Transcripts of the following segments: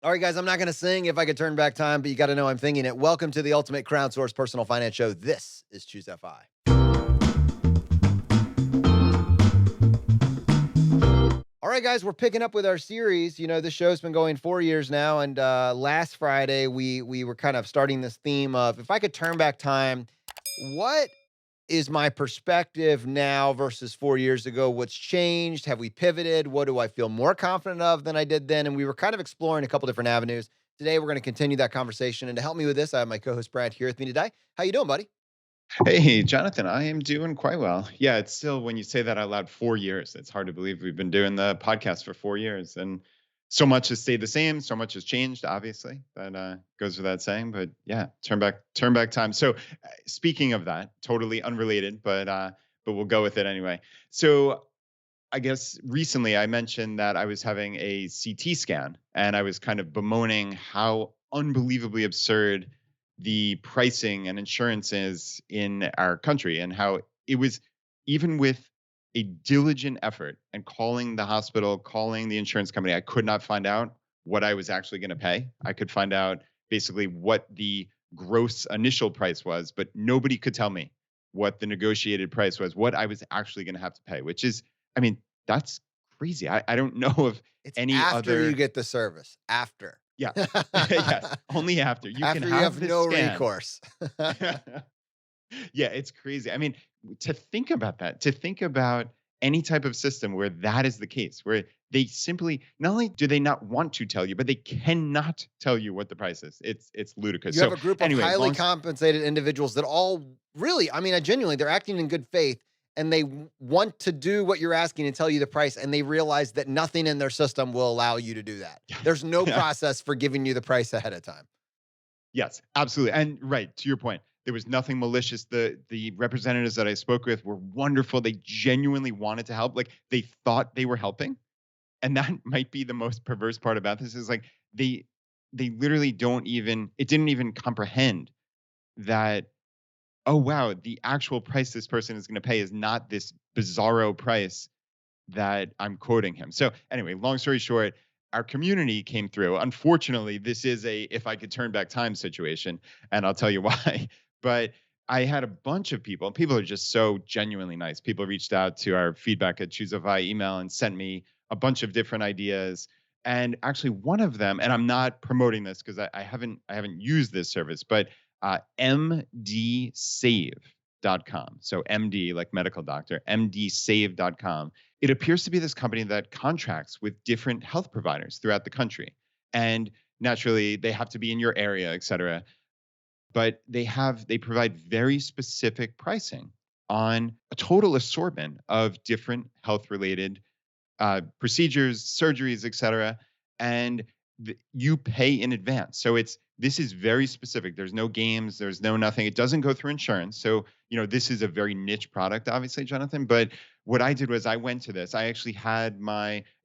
All right, guys, I'm not going to sing If I Could Turn Back Time, but you got to know I'm thinking it. Welcome to the ultimate crowdsourced personal finance show. This is Choose FI. All right, guys, we're picking up with our series. This show's been going 4 years now, and last Friday we were kind of starting this theme of if I could turn back time, what is my perspective now versus 4 years ago? What's changed? Have we pivoted? What do I feel more confident of than I did then? And we were kind of exploring a couple different avenues. Today, we're going to continue that conversation. And to help me with this, I have my co-host Brad here with me today. How you doing, buddy? Hey, Jonathan, I am doing quite well. Yeah, it's still, when you say that out loud, 4 years. It's hard to believe we've been doing the podcast for 4 years. And so much has stayed the same. So much has changed, obviously. That goes without saying. But yeah, turn back time. So speaking of that, totally unrelated, but we'll go with it anyway. So I guess recently I mentioned that I was having a CT scan and I was kind of bemoaning how unbelievably absurd the pricing and insurance is in our country and how it was, even with a diligent effort and calling the hospital, calling the insurance company, I could not find out what I was actually going to pay. I could find out basically what the gross initial price was, but nobody could tell me what the negotiated price was, what I was actually going to have to pay, which is, I mean, that's crazy. I don't know of It's any after you other. get the service. After. Yeah. Yes. Only after you can After you have have this no scan. recourse. Yeah, it's crazy. I mean, to think about that, to think about any type of system where that is the case, where they simply not only do they not want to tell you, but they cannot tell you what the price is. It's ludicrous. You have So a group of anyway, highly long compensated individuals that all really, I mean, I genuinely, they're acting in good faith and they want to do what you're asking and tell you the price. And they realize that nothing in their system will allow you to do that. There's no yeah. process for giving you the price ahead of time. Yes, absolutely. And right, to your point, there was nothing malicious. The representatives that I spoke with were wonderful. They genuinely wanted to help. Like they thought they were helping. And that might be the most perverse part about this is like they they literally don't even it didn't even comprehend that, oh wow, the actual price this person is going to pay is not this bizarro price that I'm quoting him. So anyway, long story short, our community came through. Unfortunately, this is a if I could turn back time situation, and I'll tell you why. But I had a bunch of people. People are just so genuinely nice. People reached out to our feedback at ChooseFI email and sent me a bunch of different ideas. And actually, one of them, and I'm not promoting this because I haven't used this service, but MDsave.com. So MD like medical doctor, MDsave.com. It appears to be this company that contracts with different health providers throughout the country. And naturally, they have to be in your area, et cetera. But they provide very specific pricing on a total assortment of different health related procedures, surgeries, etc. And you pay in advance. So this is very specific. There's no games. There's no nothing. It doesn't go through insurance. So this is a very niche product, obviously, Jonathan. But what I did was I went to this. I actually had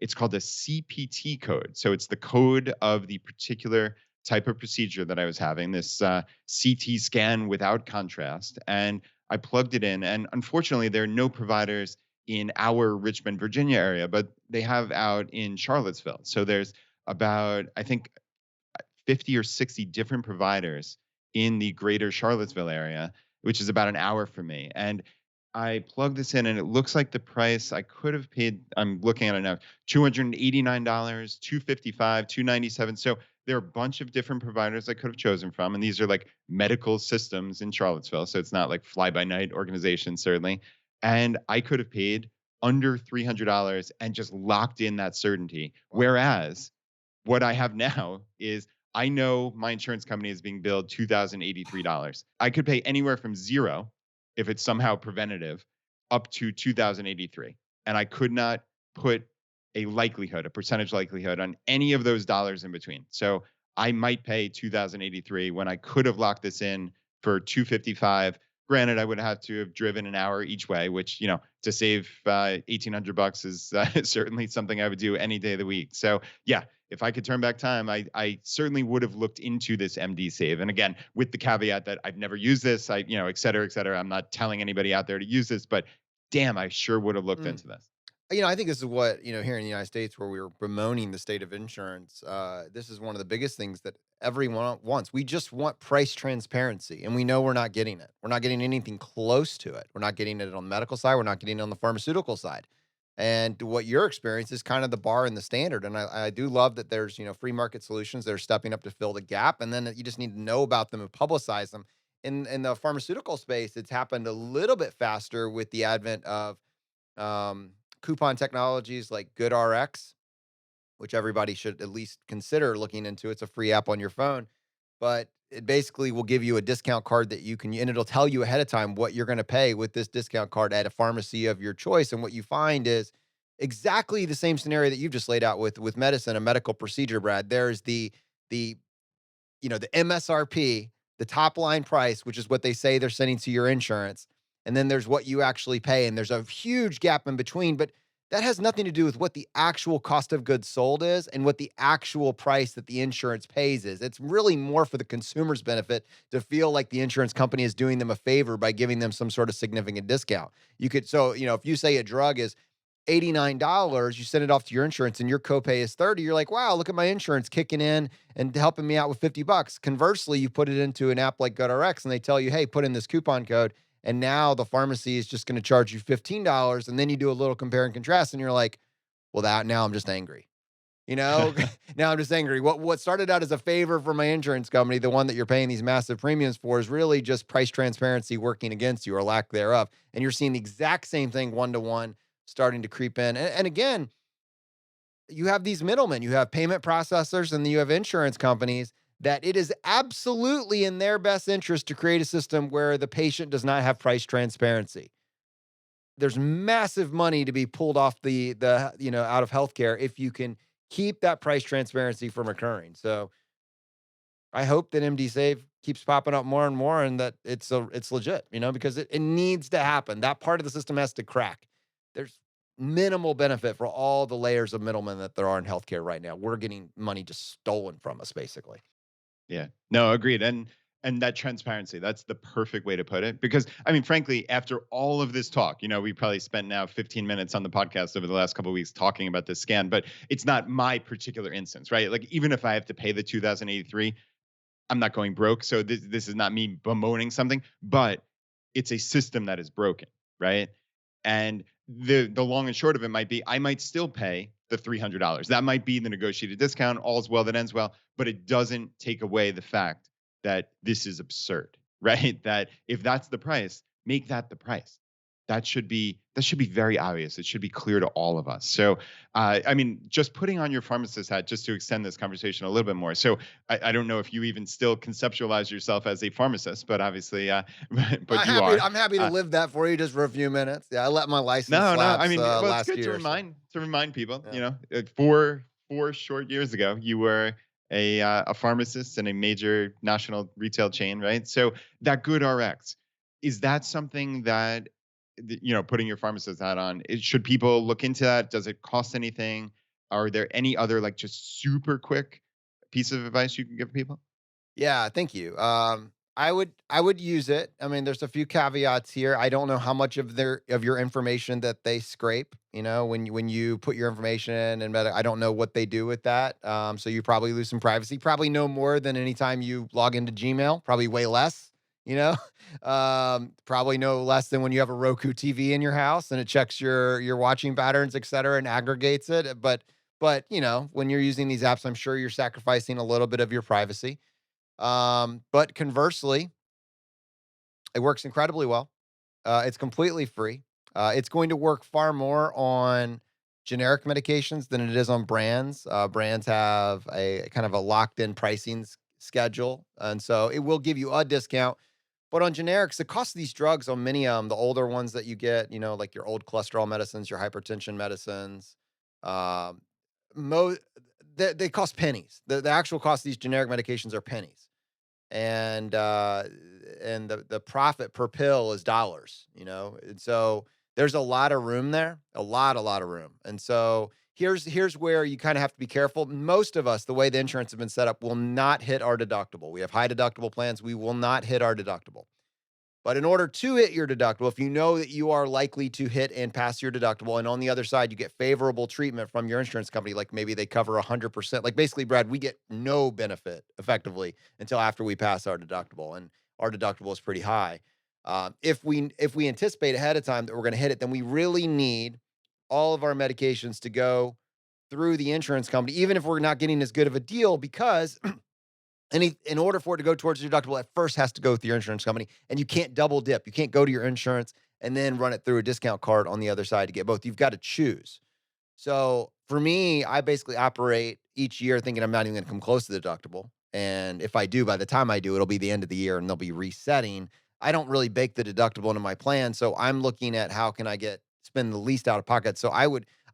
it's called a CPT code. So it's the code of the particular type of procedure that I was having. This CT scan without contrast, and I plugged it in. And unfortunately, there are no providers in our Richmond, Virginia area, but they have out in Charlottesville. So there's about, I think, 50 or 60 different providers in the greater Charlottesville area, which is about an hour from me. And I plugged this in and it looks like the price I could have paid, I'm looking at it now, $289, $255, $297. So there are a bunch of different providers I could have chosen from. And these are like medical systems in Charlottesville. So it's not like fly by night organizations, certainly. And I could have paid under $300 and just locked in that certainty. Wow. Whereas what I have now is I know my insurance company is being billed $2,083. I could pay anywhere from zero, if it's somehow preventative, up to $2,083. And I could not put a percentage likelihood on any of those dollars in between. So I might pay $2,083 when I could have locked this in for $255. Granted, I would have to have driven an hour each way, which, to save $1,800 is certainly something I would do any day of the week. So yeah, if I could turn back time, I certainly would have looked into this MDsave. And again, with the caveat that I've never used this, et cetera, et cetera. I'm not telling anybody out there to use this, but damn, I sure would have looked Mm. into this. I think this is what, here in the United States where we were bemoaning the state of insurance, this is one of the biggest things that everyone wants. We just want price transparency, and we know we're not getting it. We're not getting anything close to it. We're not getting it on the medical side. We're not getting it on the pharmaceutical side. And what your experience is kind of the bar and the standard. And I do love that there's, free market solutions that are stepping up to fill the gap. And then you just need to know about them and publicize them. In the pharmaceutical space, it's happened a little bit faster with the advent of um, coupon technologies like GoodRx, which everybody should at least consider looking into. It's a free app on your phone, but it basically will give you a discount card that you can, and it'll tell you ahead of time what you're going to pay with this discount card at a pharmacy of your choice. And what you find is exactly the same scenario that you've just laid out with medicine, a medical procedure, Brad. There's the the MSRP, the top line price, which is what they say they're sending to your insurance. And then there's what you actually pay. And there's a huge gap in between, but that has nothing to do with what the actual cost of goods sold is and what the actual price that the insurance pays is. It's really more for the consumer's benefit to feel like the insurance company is doing them a favor by giving them some sort of significant discount. If you say a drug is $89, you send it off to your insurance and your copay is 30, you're like, wow, look at my insurance kicking in and helping me out with 50 bucks. Conversely, you put it into an app like GoodRx and they tell you, hey, put in this coupon code. And now the pharmacy is just going to charge you $15. And then you do a little compare and contrast and you're like, well, now I'm just angry. You know, now I'm just angry. What started out as a favor for my insurance company, the one that you're paying these massive premiums for, is really just price transparency working against you or lack thereof. And you're seeing the exact same thing one to one starting to creep in. And again, you have these middlemen, you have payment processors, and then you have insurance companies that it is absolutely in their best interest to create a system where the patient does not have price transparency. There's massive money to be pulled off the out of healthcare if you can keep that price transparency from occurring. So I hope that MDsave keeps popping up more and more and that it's legit, because it needs to happen. That part of the system has to crack. There's minimal benefit for all the layers of middlemen that there are in healthcare right now. We're getting money just stolen from us, basically. Yeah. No, agreed. And that transparency, that's the perfect way to put it. Because I mean, frankly, after all of this talk, we probably spent now 15 minutes on the podcast over the last couple of weeks talking about this scan, but it's not my particular instance, right? Like even if I have to pay the 2083, I'm not going broke. So this is not me bemoaning something, but it's a system that is broken, right? And the long and short of it might be I might still pay the $300. That might be the negotiated discount. All's well that ends well, but it doesn't take away the fact that this is absurd, right? That if that's the price, make that the price. That should be very obvious. It should be clear to all of us. So, I mean, just putting on your pharmacist hat, just to extend this conversation a little bit more. So, I don't know if you even still conceptualize yourself as a pharmacist, but obviously, but you are. I'm happy to live that for you just for a few minutes. Yeah, I let my license No, no. I lapse mean, well, it's last good to year. So remind people. yeah. 4 short years ago, you were a pharmacist in a major national retail chain, right? So that good RX, is that something that putting your pharmacist hat on? Should people look into that? Does it cost anything? Are there any other like just super quick piece of advice you can give people? Yeah, thank you. I would use it. I mean, there's a few caveats here. I don't know how much of your information that they scrape. When you put your information in, and I don't know what they do with that. So you probably lose some privacy. Probably no more than anytime you log into Gmail. Probably way less. You know, probably no less than when you have a Roku TV in your house and it checks your watching patterns, et cetera, and aggregates it. But when you're using these apps, I'm sure you're sacrificing a little bit of your privacy. But conversely, it works incredibly well. It's completely free. It's going to work far more on generic medications than it is on brands. Brands have a kind of a locked in pricing schedule. And so it will give you a discount. But on generics, the cost of these drugs on many of them, the older ones that you get, like your old cholesterol medicines, your hypertension medicines, um, mo- they cost pennies. The actual cost of these generic medications are pennies, and the profit per pill is dollars, and so there's a lot of room there, a lot of room. And so here's where you kind of have to be careful. Most of us, the way the insurance has been set up, will not hit our deductible. We have high deductible plans. We will not hit our deductible. But in order to hit your deductible, if you know that you are likely to hit and pass your deductible, and on the other side, you get favorable treatment from your insurance company, like maybe they cover 100%. Like basically, Brad, we get no benefit effectively until after we pass our deductible, and our deductible is pretty high. If we anticipate ahead of time that we're going to hit it, then we really need all of our medications to go through the insurance company, even if we're not getting as good of a deal, because in order for it to go towards your deductible, it first has to go with your insurance company, and you can't double dip. You can't go to your insurance and then run it through a discount card on the other side to get both. You've got to choose. So for me, I basically operate each year thinking I'm not even going to come close to the deductible. And if I do, by the time I do, it'll be the end of the year and they'll be resetting. I don't really bake the deductible into my plan. So I'm looking at how can I spend the least out of pocket. So I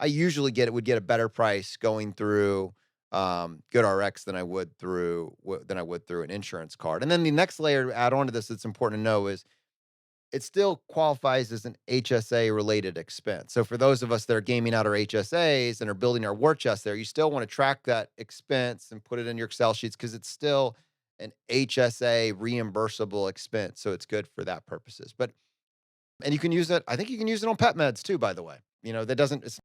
usually would get a better price going through GoodRx than I would through an insurance card. And then the next layer to add on to this that's important to know is it still qualifies as an HSA related expense. So for those of us that are gaming out our HSAs and are building our war chest there, you still want to track that expense and put it in your Excel sheets because it's still an HSA reimbursable expense. So it's good for that purposes. And you can use it. I think you can use it on pet meds too, by the way. That doesn't, it's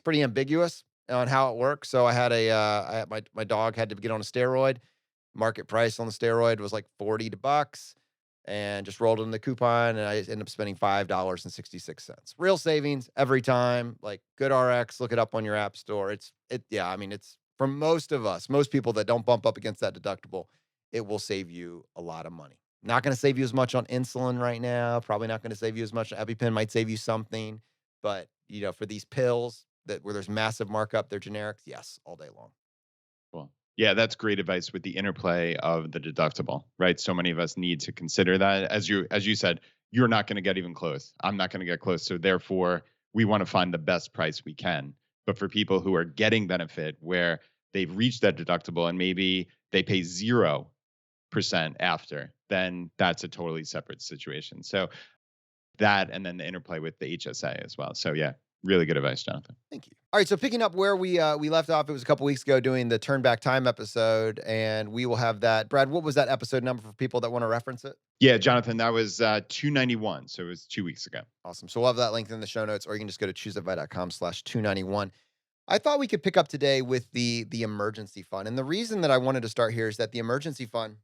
pretty ambiguous on how it works. So my dog had to get on a steroid. Market price on the steroid was like 40 bucks, and just rolled in the coupon, and I ended up spending $5.66. Real savings every time. Like GoodRx, look it up on your app store. Yeah, I mean, it's for most of us, most people that don't bump up against that deductible, it will save you a lot of money. Not going to save you as much on insulin right now. Probably not going to save you as much. EpiPen might save you something, but for these pills where there's massive markup, they're generics. Yes, all day long. Cool. Yeah, that's great advice with the interplay of the deductible, right? So many of us need to consider that. As you said, you're not going to get even close. I'm not going to get close. So therefore, we want to find the best price we can. But for people who are getting benefit where they've reached that deductible and maybe they pay 0% after, then that's a totally separate situation. So that, and then the interplay with the HSA as well. So yeah, really good advice, Jonathan. Thank you. All right, so picking up where we left off, it was a couple weeks ago doing the Turn Back Time episode, and we will have that. Brad, what was that episode number for people that want to reference it? Yeah, Jonathan, that was 291, so it was 2 weeks ago. Awesome. So we'll have that linked in the show notes, or you can just go to chooseadvi.com/291. I thought we could pick up today with the emergency fund, and the reason that I wanted to start here is that the emergency fund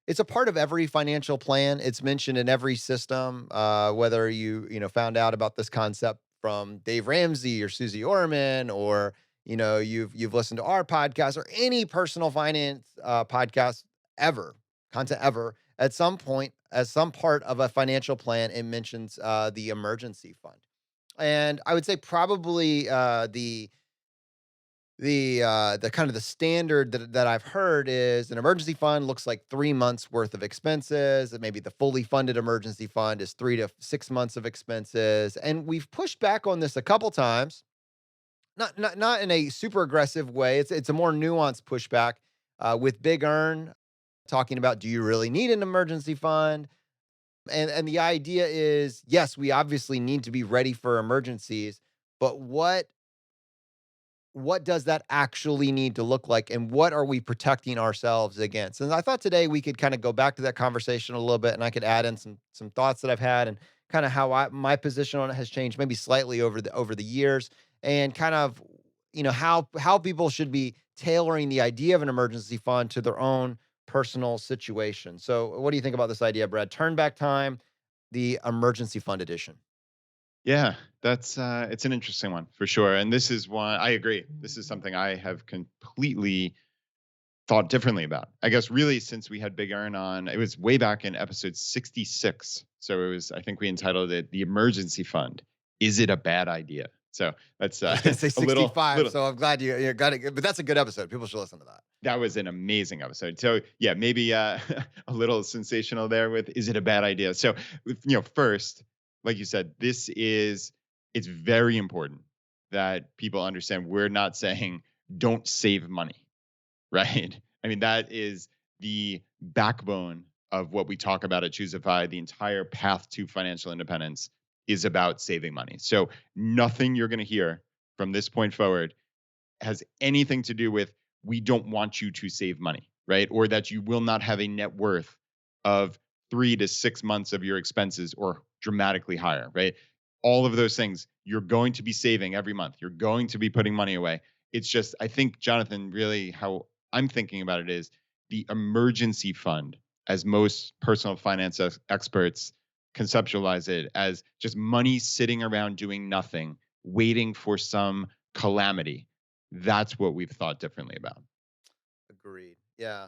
it's a part of every financial plan. It's mentioned in every system, whether you found out about this concept from Dave Ramsey or Susie Orman, or you've listened to our podcast or any personal finance podcast content ever. At some point, as some part of a financial plan, it mentions the emergency fund, and I would say probably the kind of the standard that I've heard is an emergency fund looks like 3 months worth of expenses. And maybe the fully funded emergency fund is 3 to 6 months of expenses. And we've pushed back on this a couple times, not in a super aggressive way. It's a more nuanced pushback with Big Earn talking about, do you really need an emergency fund? And the idea is, yes, we obviously need to be ready for emergencies, but what does that actually need to look like, and what are we protecting ourselves against? And I thought today we could kind of go back to that conversation a little bit, and I could add in some thoughts that I've had, and kind of how my position on it has changed maybe slightly over the years, and kind of how people should be tailoring the idea of an emergency fund to their own personal situation. So what do you think about this idea, Brad? Turn back time, the emergency fund edition. Yeah, that's it's an interesting one for sure. And this is one I agree. This is something I have completely thought differently about. I guess really since we had Big Earn on, it was way back in episode 66. So it was, I think we entitled it The Emergency Fund. Is it a bad idea? So that's I was gonna say a 65, little, so I'm glad you got it. But that's a good episode. People should listen to that. that was an amazing episode. So yeah, maybe a little sensational there with, is it a bad idea? So, first, like you said, it's very important that people understand we're not saying don't save money, right? I mean, that is the backbone of what we talk about at Choosify. The entire path to financial independence is about saving money. So nothing you're going to hear from this point forward has anything to do with, we don't want you to save money, right? Or that you will not have a net worth of 3 to 6 months of your expenses or dramatically higher, right? All of those things you're going to be saving every month. You're going to be putting money away. It's just, I think, Jonathan, really how I'm thinking about it is the emergency fund, as most personal finance experts conceptualize it, as just money sitting around doing nothing, waiting for some calamity. That's what we've thought differently about. Agreed. Yeah.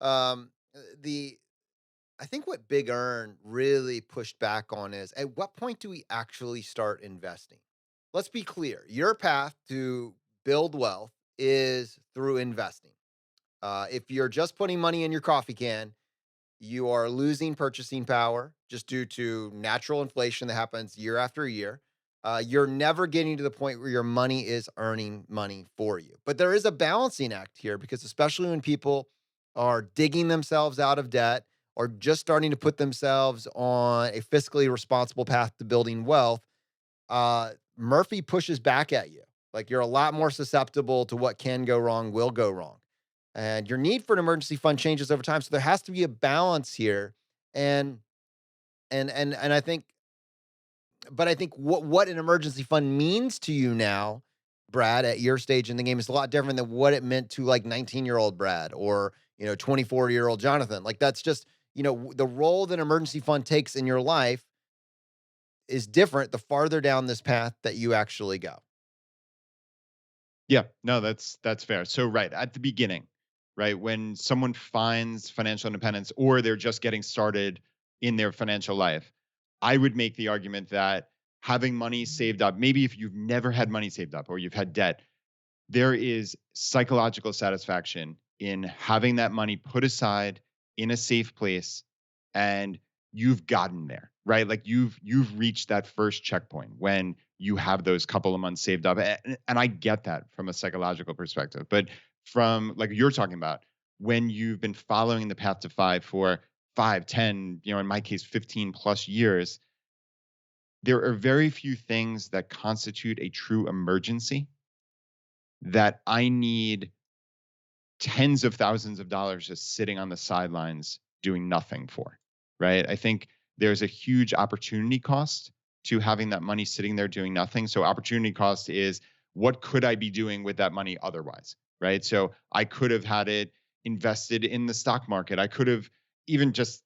The I think what Big Earn really pushed back on is, at what point do we actually start investing? Let's be clear. Your path to build wealth is through investing. If you're just putting money in your coffee can, you are losing purchasing power just due to natural inflation that happens year after year. You're never getting to the point where your money is earning money for you. But there is a balancing act here, because especially when people are digging themselves out of debt or just starting to put themselves on a fiscally responsible path to building wealth, Murphy pushes back at you. Like, you're a lot more susceptible to what can go wrong, will go wrong, and your need for an emergency fund changes over time. So there has to be a balance here. And and I think, but I think what an emergency fund means to you now, Brad, at your stage in the game is a lot different than what it meant to like 19-year-old Brad, or 24-year-old Jonathan. Like, that's just, the role that an emergency fund takes in your life is different the farther down this path that you actually go. Yeah, no, that's fair. So right at the beginning, right, when someone finds financial independence or they're just getting started in their financial life, I would make the argument that having money saved up, maybe if you've never had money saved up or you've had debt, there is psychological satisfaction in having that money put aside in a safe place, and you've gotten there, right? Like you've reached that first checkpoint when you have those couple of months saved up. And I get that from a psychological perspective. But from like you're talking about, when you've been following the path to five for 5, 10, in my case 15 plus years, there are very few things that constitute a true emergency that I need tens of thousands of dollars just sitting on the sidelines doing nothing for, right? I think there's a huge opportunity cost to having that money sitting there doing nothing. So opportunity cost is, what could I be doing with that money otherwise, right? So I could have had it invested in the stock market. I could have even just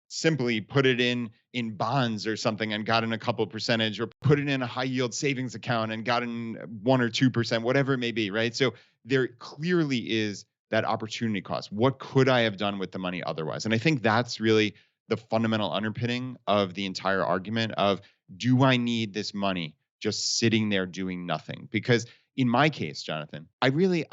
simply put it in bonds or something and gotten a couple percentage, or put it in a high yield savings account and gotten 1 or 2%, whatever it may be, right? So there clearly is that opportunity cost. What could I have done with the money otherwise? And I think that's really the fundamental underpinning of the entire argument of, do I need this money just sitting there doing nothing? Because in my case, Jonathan, I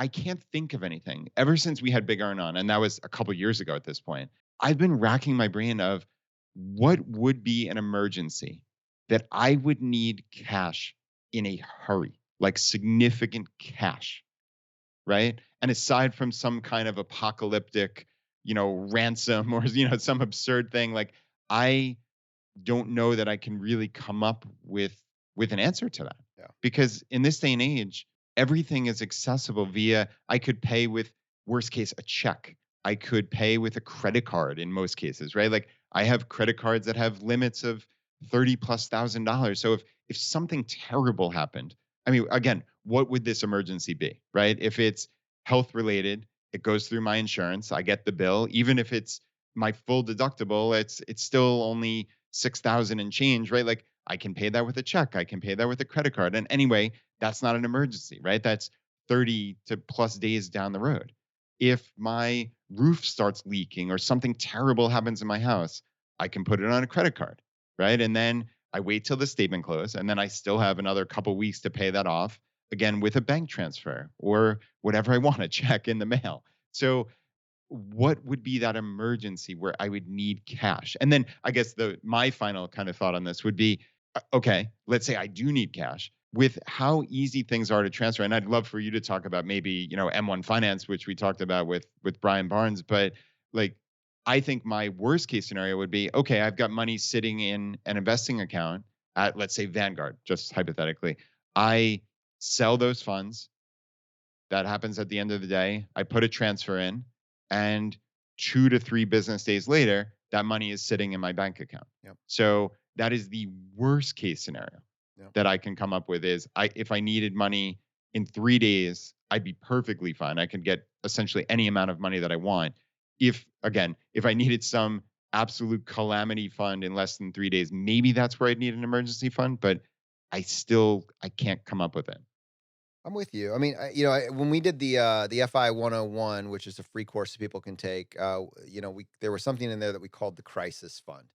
can't think of anything ever since we had Big Earn on, and that was a couple years ago at this point. I've been racking my brain of what would be an emergency that I would need cash in a hurry, like significant cash, right? And aside from some kind of apocalyptic, ransom or some absurd thing, like I don't know that I can really come up with an answer to that. Yeah. Because in this day and age, everything is accessible via, I could pay with, worst case, a check. I could pay with a credit card in most cases, right? Like I have credit cards that have limits of 30 plus $1,000. So if something terrible happened, I mean, again, what would this emergency be, right? If it's health related, it goes through my insurance. I get the bill. Even if it's my full deductible, it's still only 6,000 and change, right? Like I can pay that with a check. I can pay that with a credit card. And anyway, that's not an emergency, right? That's 30 to plus days down the road. If my roof starts leaking or something terrible happens in my house, I can put it on a credit card, right? And then I wait till the statement close, and then I still have another couple weeks to pay that off again with a bank transfer or whatever I want, to check in the mail. So what would be that emergency where I would need cash? And then I guess my final kind of thought on this would be, okay, let's say I do need cash. With how easy things are to transfer, and I'd love for you to talk about maybe M1 Finance, which we talked about with Brian Barnes, but like I think my worst case scenario would be, okay, I've got money sitting in an investing account at, let's say, Vanguard, just hypothetically. I sell those funds. That happens at the end of the day. I put a transfer in, and 2 to 3 business days later, that money is sitting in my bank account. Yep. So that is the worst case scenario Yep. that I can come up with is if I needed money in 3 days, I'd be perfectly fine. I could get essentially any amount of money that I want. If I needed some absolute calamity fund in less than 3 days, maybe that's where I'd need an emergency fund, but I can't come up with it. I'm with you. I mean, when we did the FI 101, which is a free course that people can take, we there was something in there that we called the crisis fund.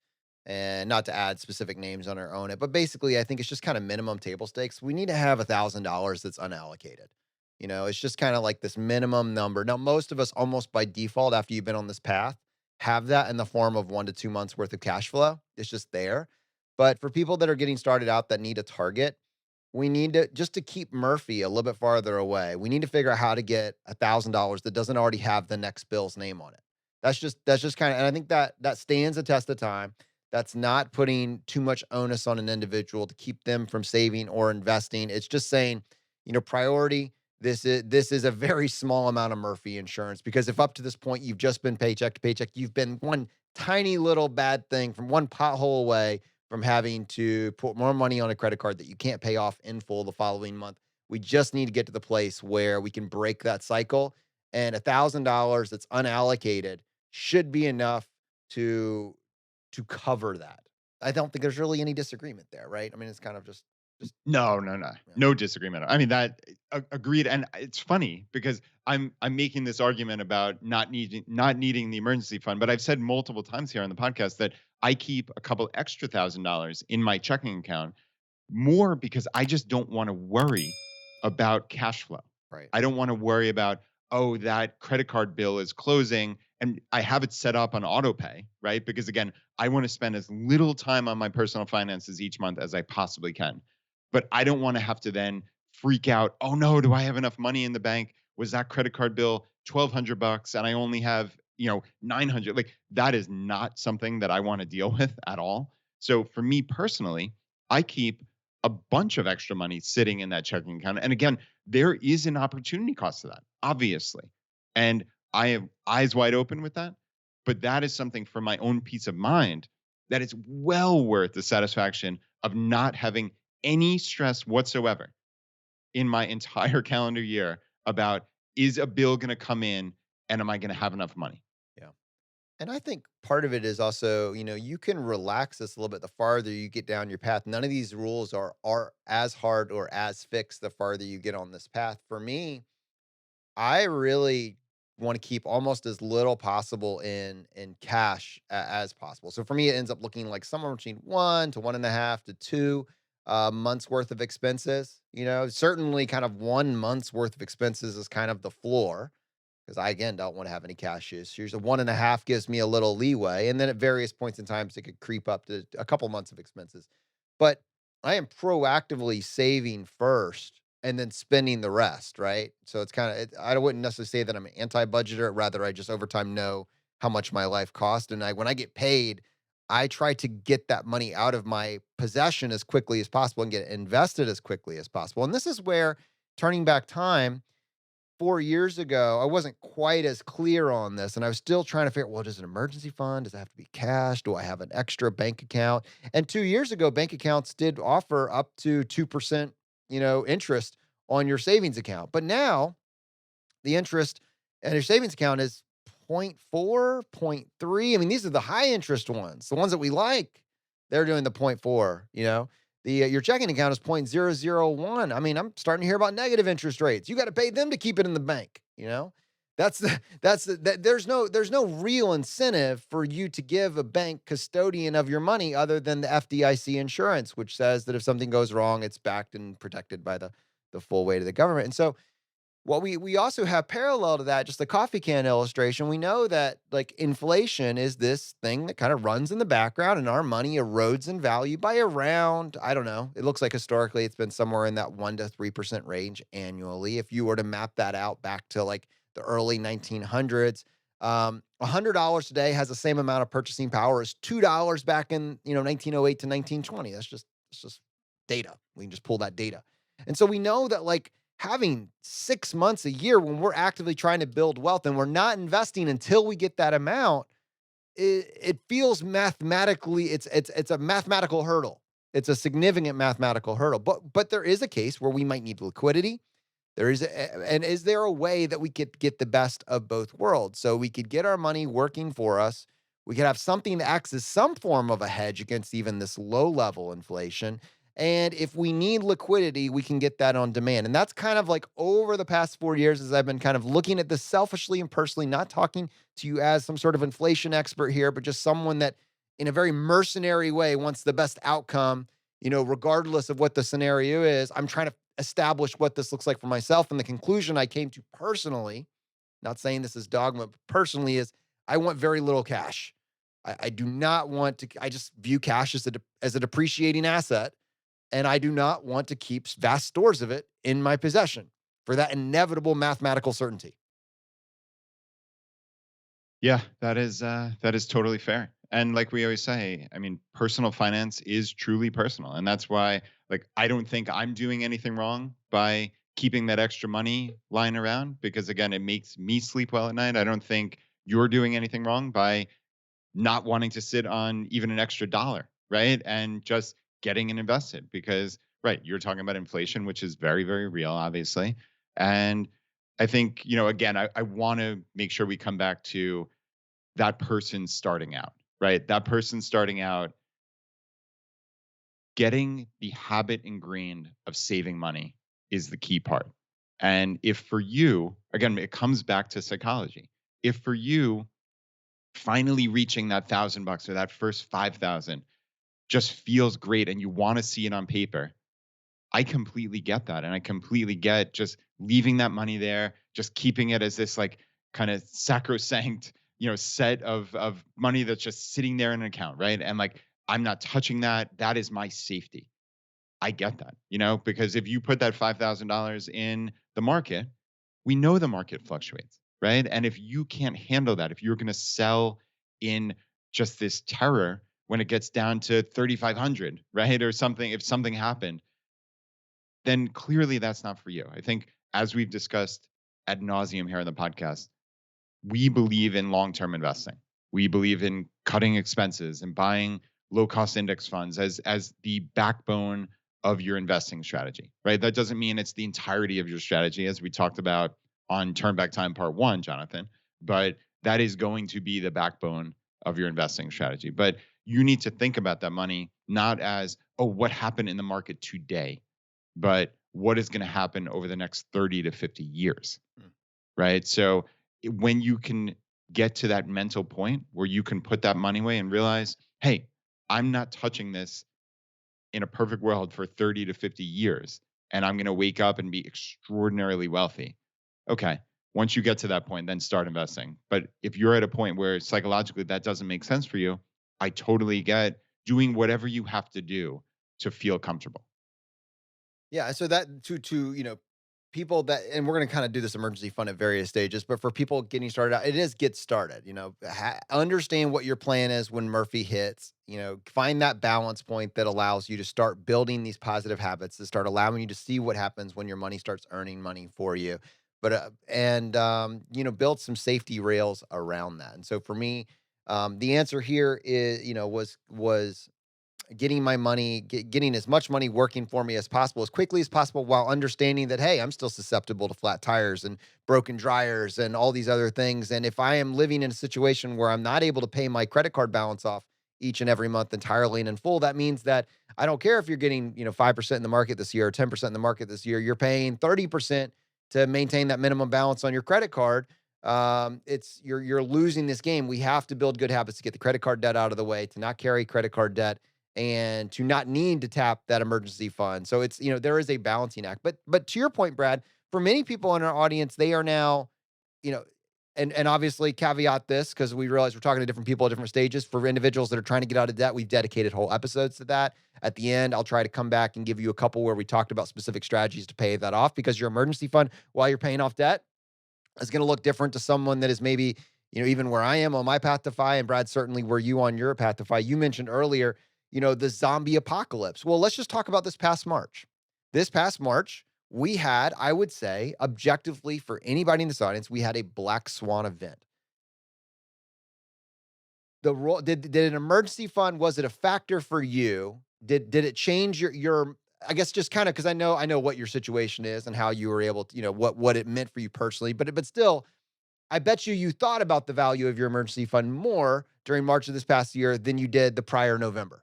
And not to add specific names on our own it, but basically I think it's just kind of minimum table stakes. We need to have $1,000 that's unallocated. It's just kind of like this minimum number. Now, most of us almost by default, after you've been on this path, have that in the form of 1 to 2 months worth of cash flow. It's just there. But for people that are getting started out that need a target, we need to just to keep Murphy a little bit farther away. We need to figure out how to get $1,000 that doesn't already have the next bill's name on it. That's just kind of, and I think that stands the test of time. That's not putting too much onus on an individual to keep them from saving or investing. It's just saying, priority. This is a very small amount of Murphy insurance because if up to this point you've just been paycheck to paycheck, you've been one tiny little bad thing from one pothole away from having to put more money on a credit card that you can't pay off in full the following month. We just need to get to the place where we can break that cycle. And $1,000 that's unallocated should be enough to cover that. I don't think there's really any disagreement there, right? I mean, it's kind of just No, no, no. yeah, No disagreement. I mean that agreed, and it's funny because I'm making this argument about not needing the emergency fund, but I've said multiple times here on the podcast that I keep a couple extra $1,000 in my checking account more because I just don't want to worry about cash flow. right. I don't want to worry about, oh, that credit card bill is closing. And I have it set up on auto pay, right? Because again, I want to spend as little time on my personal finances each month as I possibly can. But I don't want to have to then freak out. Oh no, do I have enough money in the bank? Was that credit card bill $1,200 and I only have, 900? Like that is not something that I want to deal with at all. So for me personally, I keep a bunch of extra money sitting in that checking account. And again, there is an opportunity cost to that, obviously. And I am eyes wide open with that. But that is something for my own peace of mind that it's well worth the satisfaction of not having any stress whatsoever in my entire calendar year about is a bill going to come in and am I going to have enough money? Yeah. And I think part of it is also, you can relax this a little bit the farther you get down your path. None of these rules are as hard or as fixed the farther you get on this path. For me, I really want to keep almost as little possible in cash as possible. So for me, it ends up looking like somewhere between 1 to 1.5 to 2 months worth of expenses. Certainly kind of 1 month's worth of expenses is kind of the floor because I again don't want to have any cash issues. A 1.5 gives me a little leeway, and then at various points in times it could creep up to a couple months of expenses. But I am proactively saving first and then spending the rest, right? So it's kind of I wouldn't necessarily say that I'm an anti-budgeter. Rather, I just over time know how much my life costs, and when I get paid, I try to get that money out of my possession as quickly as possible and get it invested as quickly as possible. And this is where turning back time 4 years ago, I wasn't quite as clear on this, and I was still trying to figure, well, does an emergency fund? Does it have to be cash? Do I have an extra bank account? And 2 years ago, bank accounts did offer up to 2%, interest on your savings account. But now the interest and your savings account is point 0.4, point 0.3. I mean, these are the high interest ones, the ones that we like. They're doing the point 0.4. Your checking account is 0.001. I mean, I'm starting to hear about negative interest rates. You got to pay them to keep it in the bank. There's no real incentive for you to give a bank custodian of your money other than the FDIC insurance, which says that if something goes wrong, it's backed and protected by the full weight of the government. And so well, we also have parallel to that, just the coffee can illustration. We know that like inflation is this thing that kind of runs in the background and our money erodes in value by around, I don't know, it looks like historically it's been somewhere in that 1 to 3% range annually. If you were to map that out back to like the early 1900s, $100 today has the same amount of purchasing power as $2 back in, 1908 to 1920. It's just data. We can just pull that data. And so we know that like having 6 months a year when we're actively trying to build wealth and we're not investing until we get that amount, it feels mathematically it's a mathematical hurdle. It's a significant mathematical hurdle. But there is a case where we might need liquidity. There is and is there a way that we could get the best of both worlds? So we could get our money working for us. We could have something that acts as some form of a hedge against even this low level inflation. And if we need liquidity, we can get that on demand. And that's kind of like over the past 4 years, as I've been kind of looking at this selfishly and personally, not talking to you as some sort of inflation expert here, but just someone that in a very mercenary way wants the best outcome, regardless of what the scenario is. I'm trying to establish what this looks like for myself. And the conclusion I came to personally, not saying this is dogma, but personally, is I want very little cash. I do not want to, I just view cash as as a depreciating asset. And I do not want to keep vast stores of it in my possession for that inevitable mathematical certainty. Yeah, that is totally fair. And like we always say, I mean, personal finance is truly personal. And that's why like I don't think I'm doing anything wrong by keeping that extra money lying around because again, it makes me sleep well at night. I don't think you're doing anything wrong by not wanting to sit on even an extra dollar, right? And just getting it invested because right, you're talking about inflation, which is very, very real, obviously. And I think, again, I want to make sure we come back to that person starting out, right? That person starting out, getting the habit ingrained of saving money is the key part. And if for you, again, it comes back to psychology. If for you, finally reaching that $1,000 or that first 5,000 just feels great and you want to see it on paper, I completely get that. And I completely get just leaving that money there, just keeping it as this like kind of sacrosanct, set of money that's just sitting there in an account, right? And like I'm not touching that. That is my safety. I get that, because if you put that $5,000 in the market, we know the market fluctuates, right? And if you can't handle that, if you're going to sell in just this terror when it gets down to 3,500, right? Or something, if something happened, then clearly that's not for you. I think as we've discussed ad nauseum here on the podcast, we believe in long-term investing. We believe in cutting expenses and buying low-cost index funds as the backbone of your investing strategy, right? That doesn't mean it's the entirety of your strategy, as we talked about on Turn Back Time Part 1, Jonathan, but that is going to be the backbone of your investing strategy. But you need to think about that money not as, oh, what happened in the market today, but what is going to happen over the next 30 to 50 years, Mm. right? So when you can get to that mental point where you can put that money away and realize, hey, I'm not touching this in a perfect world for 30 to 50 years, and I'm going to wake up and be extraordinarily wealthy. Okay. Once you get to that point, then start investing. But if you're at a point where psychologically that doesn't make sense for you, I totally get doing whatever you have to do to feel comfortable. Yeah, so that to people that, and we're going to kind of do this emergency fund at various stages, but for people getting started out, it is get started. Understand what your plan is when Murphy hits. Find that balance point that allows you to start building these positive habits to start allowing you to see what happens when your money starts earning money for you. But and build some safety rails around that. And so for me, the answer here is was getting my money, getting as much money working for me as possible, as quickly as possible, while understanding that, hey, I'm still susceptible to flat tires and broken dryers and all these other things. And if I am living in a situation where I'm not able to pay my credit card balance off each and every month entirely and in full, that means that I don't care if you're getting, 5% in the market this year or 10% in the market this year, you're paying 30% to maintain that minimum balance on your credit card. It's you're losing this game. We have to build good habits to get the credit card debt out of the way, to not carry credit card debt, and to not need to tap that emergency fund. So it's, there is a balancing act. But to your point, Brad, for many people in our audience, they are now, you know, and obviously caveat this because we realize we're talking to different people at different stages. For individuals that are trying to get out of debt, we've dedicated whole episodes to that. At the end, I'll try to come back and give you a couple where we talked about specific strategies to pay that off, because your emergency fund while you're paying off debt is going to look different to someone that is maybe, even where I am on my path to FI, and Brad, certainly where you on your path to FI. You mentioned earlier, the zombie apocalypse. Well, let's just talk about this past March. This past March, we had, I would say, objectively for anybody in this audience, we had a black swan event. the role did an emergency fund, was it a factor for you? Did it change your I guess just kind of because I know what your situation is and how you were able to, what it meant for you personally, but still, I bet you thought about the value of your emergency fund more during March of this past year than you did the prior November.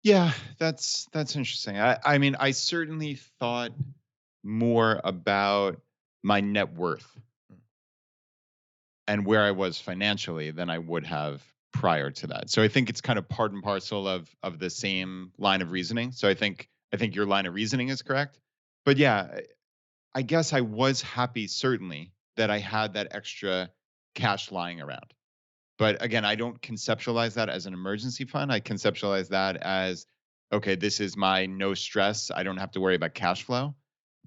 Yeah, that's interesting. I mean, I certainly thought more about my net worth and where I was financially than I would have prior to that. So I think it's kind of part and parcel of the same line of reasoning. So I think your line of reasoning is correct. But yeah, I guess I was happy certainly that I had that extra cash lying around. But again, I don't conceptualize that as an emergency fund. I conceptualize that as, okay, this is my no stress. I don't have to worry about cash flow.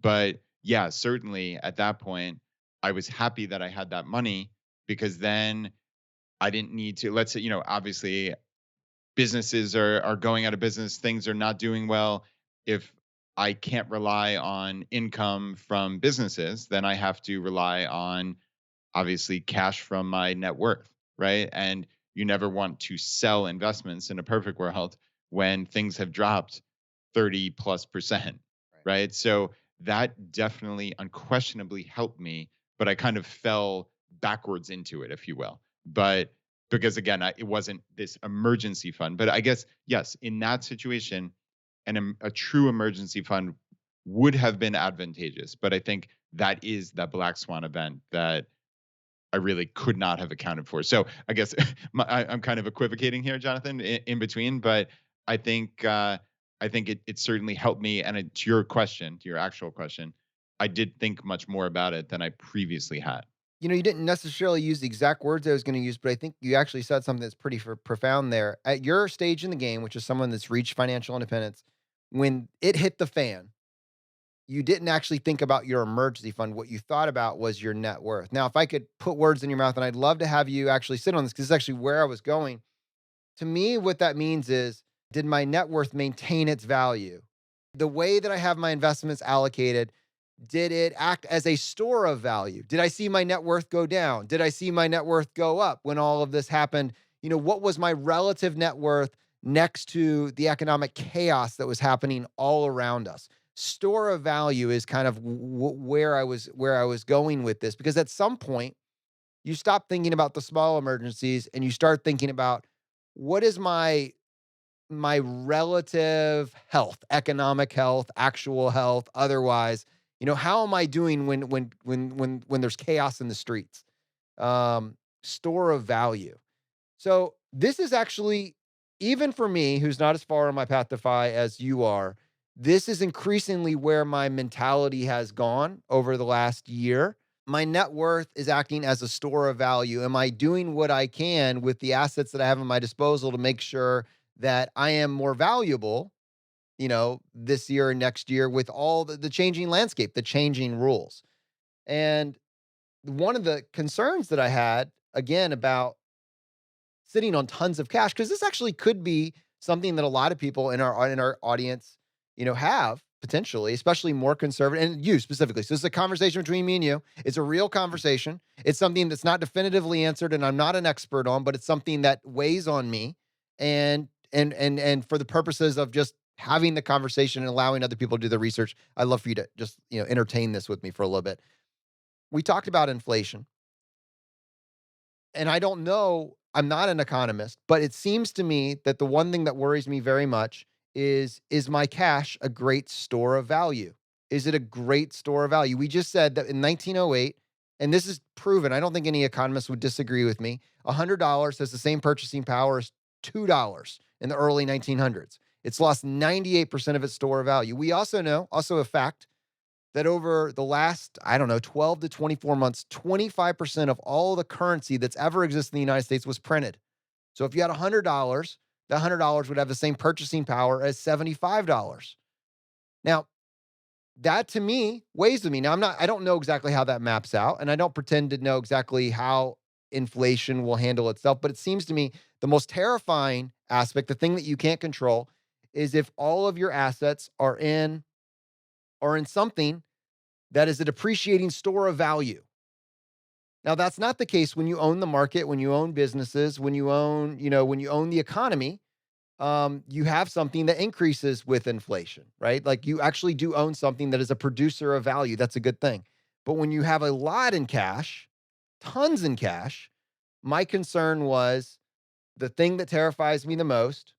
But yeah, certainly at that point, I was happy that I had that money because then I didn't need to, let's say, obviously businesses are going out of business, things are not doing well. If I can't rely on income from businesses, then I have to rely on obviously cash from my net worth, right? And you never want to sell investments in a perfect world when things have dropped 30 plus percent, Right. right? So that definitely unquestionably helped me, but I kind of fell backwards into it, if you will. But because again, it wasn't this emergency fund, but I guess, yes, in that situation, a true emergency fund would have been advantageous. But I think that is that black swan event that I really could not have accounted for. So I guess I'm kind of equivocating here, Jonathan, in between, but I think it certainly helped me. And to your question, to your actual question, I did think much more about it than I previously had. You didn't necessarily use the exact words I was going to use, but I think you actually said something that's pretty profound there. At your stage in the game, which is someone that's reached financial independence, when it hit the fan, you didn't actually think about your emergency fund. What you thought about was your net worth. Now, if I could put words in your mouth, and I'd love to have you actually sit on this because it's actually where I was going. To me, what that means is, did my net worth maintain its value? The way that I have my investments allocated, did it act as a store of value? Did I see my net worth go down? Did I see my net worth go up when all of this happened? What was my relative net worth next to the economic chaos that was happening all around us? Store of value is kind of where I was going with this, because at some point you stop thinking about the small emergencies and you start thinking about, what is my relative health, economic health, actual health, otherwise, how am I doing when there's chaos in the streets? Store of value. So this is actually, even for me, who's not as far on my path to FI as you are, this is increasingly where my mentality has gone over the last year. My net worth is acting as a store of value. Am I doing what I can with the assets that I have at my disposal to make sure that I am more valuable, this year and next year, with all the changing landscape, the changing rules? And one of the concerns that I had, again, about sitting on tons of cash, because this actually could be something that a lot of people in our audience, have potentially, especially more conservative, and you specifically. So this is a conversation between me and you. It's a real conversation. It's something that's not definitively answered, and I'm not an expert on, but it's something that weighs on me. And for the purposes of just having the conversation and allowing other people to do the research, I'd love for you to just entertain this with me for a little bit. We talked about inflation, and I don't know, I'm not an economist, but it seems to me that the one thing that worries me very much is my cash a great store of value? Is it a great store of value? We just said that in 1908, and this is proven, I don't think any economist would disagree with me, $100 has the same purchasing power as $2 in the early 1900s. It's lost 98% of its store of value. We also know, also a fact, that over the last, I don't know, 12 to 24 months, 25% of all the currency that's ever existed in the United States was printed. So if you had $100, that $100 would have the same purchasing power as $75. Now, that to me weighs with me. Now, I don't know exactly how that maps out, and I don't pretend to know exactly how inflation will handle itself, but it seems to me the most terrifying aspect, the thing that you can't control, is if all of your assets are in something that is a depreciating store of value. Now that's not the case when you own the market, when you own businesses, when you own, when you own the economy. You have something that increases with inflation, right? Like you actually do own something that is a producer of value. That's a good thing. But when you have a lot in cash, tons in cash, my concern was the thing that terrifies me the most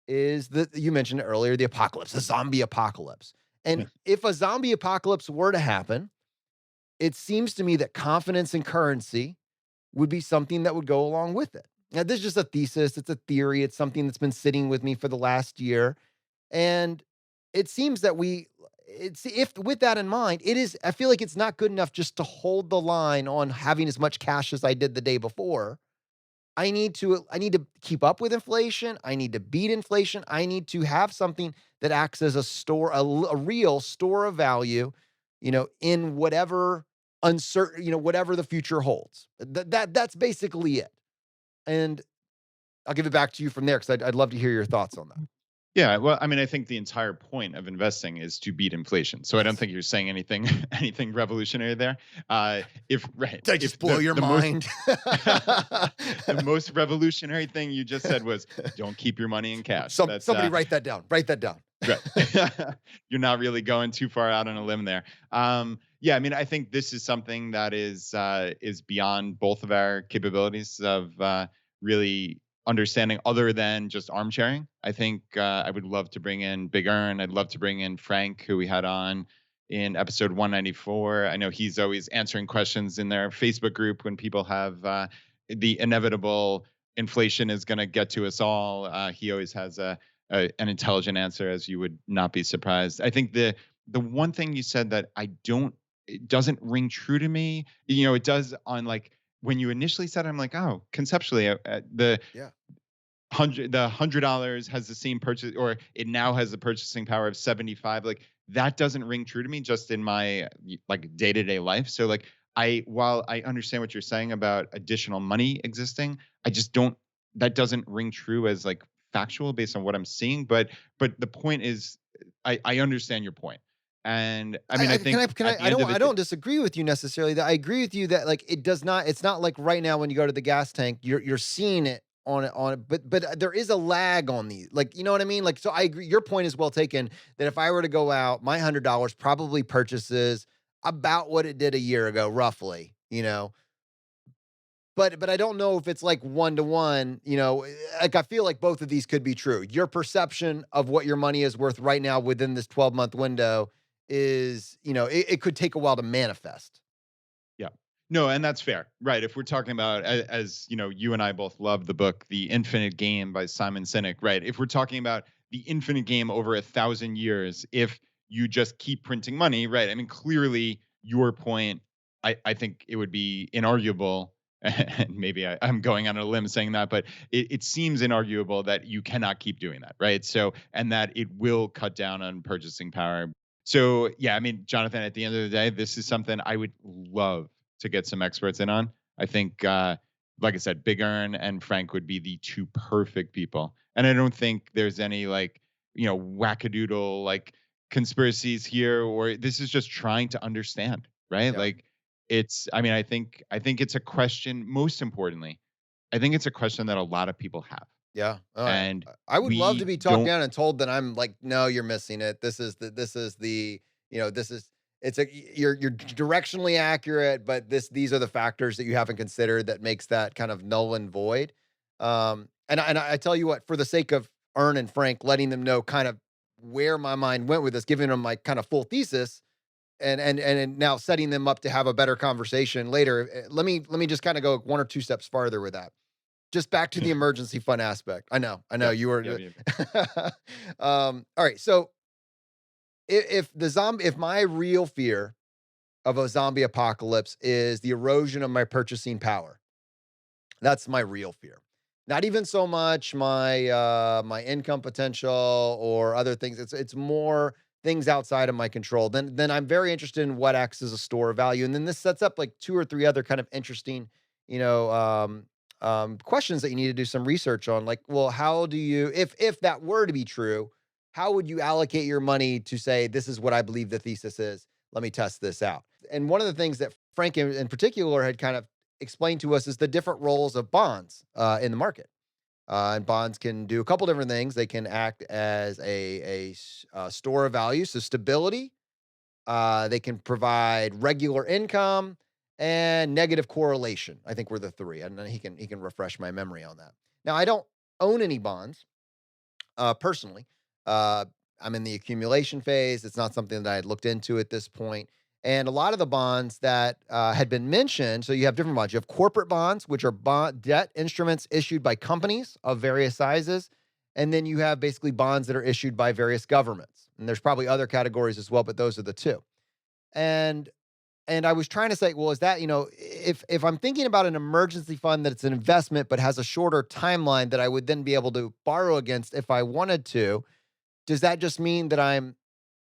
is that you mentioned it earlier, the apocalypse, the zombie apocalypse. And if a zombie apocalypse were to happen, it seems to me that confidence in currency would be something that would go along with it. Now, this is just a thesis, it's a theory, it's something that's been sitting with me for the last year. And it seems that it's if with that in mind, I feel like it's not good enough just to hold the line on having as much cash as I did the day before. I need to keep up with inflation. I need to beat inflation. I need to have something that acts as a store, a real store of value, in whatever uncertain, whatever the future holds. That's basically it. And I'll give it back to you from there because I'd love to hear your thoughts on that. Yeah, well, I mean, I think the entire point of investing is to beat inflation. So I don't Yes. think you're saying anything anything revolutionary there. If right, Did I if just blow your the most mind? the most revolutionary thing you just said was don't keep your money in cash. That's Somebody write that down. Write that down. right. You're not really going too far out on a limb there. Yeah, I mean, I think this is something that is beyond both of our capabilities of really understanding, other than just armchairing. I think I would love to bring in Big Earn. I'd love to bring in Frank, who we had on in episode 194. I know he's always answering questions in their Facebook group when people have the inevitable inflation is going to get to us all. He always has an intelligent answer, as you would not be surprised. I think the one thing you said that it doesn't ring true to me. It does on like when you initially said it, I'm like, oh, conceptually, Yeah. $100 has the same purchase, or it now has the purchasing power of 75. Like that doesn't ring true to me just in my like day-to-day life. So like while I understand what you're saying about additional money existing, I just don't that doesn't ring true as like factual based on what I'm seeing. But the point is I understand your point. And I mean, I Can I think can at I the end of I the day, don't disagree with you necessarily. That I agree with you that like it's not like right now when you go to the gas tank, you're seeing it on it, but there is a lag on these. Like, you know what I mean? Like, so I agree. Your point is well taken that if I were to go out, my $100 probably purchases about what it did a year ago, roughly. But I don't know if it's like one to one. Like I feel like both of these could be true. Your perception of what your money is worth right now within this 12-month window it could take a while to manifest. yeah. No, and that's fair. Right. If we're talking about as you and I both love the book The Infinite Game by Simon Sinek, right? If we're talking about the infinite game over 1,000 years, if you just keep printing money, right? I mean, clearly your point, I think it would be inarguable, and maybe I'm going on a limb saying that, but it seems inarguable that you cannot keep doing that, right? So, and that it will cut down on purchasing power. So, yeah, I mean, Jonathan, at the end of the day, this is something I would love to get some experts in on. I think, like I said, Big Earn and Frank would be the two perfect people. And I don't think there's any like, wackadoodle like conspiracies here, or this is just trying to understand, right? Yeah. Like I mean, I think it's a question, most importantly, I think it's a question that a lot of people have. Yeah. All right. And I would love to we be talked don't, down and told that I'm like, no, you're missing it. This is the, this is it's a you're directionally accurate, but these are the factors that you haven't considered that makes that kind of null and void. And I tell you what, for the sake of Ern and Frank, letting them know kind of where my mind went with this, giving them my kind of full thesis, and now setting them up to have a better conversation later. Let me just kind of go one or two steps farther with that. Just back to the emergency fund aspect. I know yep, you were. yep, yep. All right. So if my real fear of a zombie apocalypse is the erosion of my purchasing power, that's my real fear. Not even so much my income potential or other things. It's more things outside of my control. Then I'm very interested in what acts as a store of value. And then this sets up like two or three other kind of interesting, you know, questions that you need to do some research on. Like, well, how do you, if that were to be true, how would you allocate your money to say this is what I believe the thesis is? Let me test this out. And one of the things that Frank in particular had kind of explained to us is the different roles of bonds in the market. And bonds can do a couple different things. They can act as a store of value, so stability. They can provide regular income and negative correlation. I think were the three, and then he can refresh my memory on that. Now, I don't own any bonds personally. Uh, I'm in the accumulation phase. It's not something that I had looked into at this point. And a lot of the bonds that had been mentioned, so you have different bonds. You have corporate bonds, which are debt instruments issued by companies of various sizes. And then you have basically bonds that are issued by various governments. And there's probably other categories as well, but those are the two. And and I was trying to say, well, is that, if I'm thinking about an emergency fund that it's an investment but has a shorter timeline that I would then be able to borrow against if I wanted to, does that just mean that I'm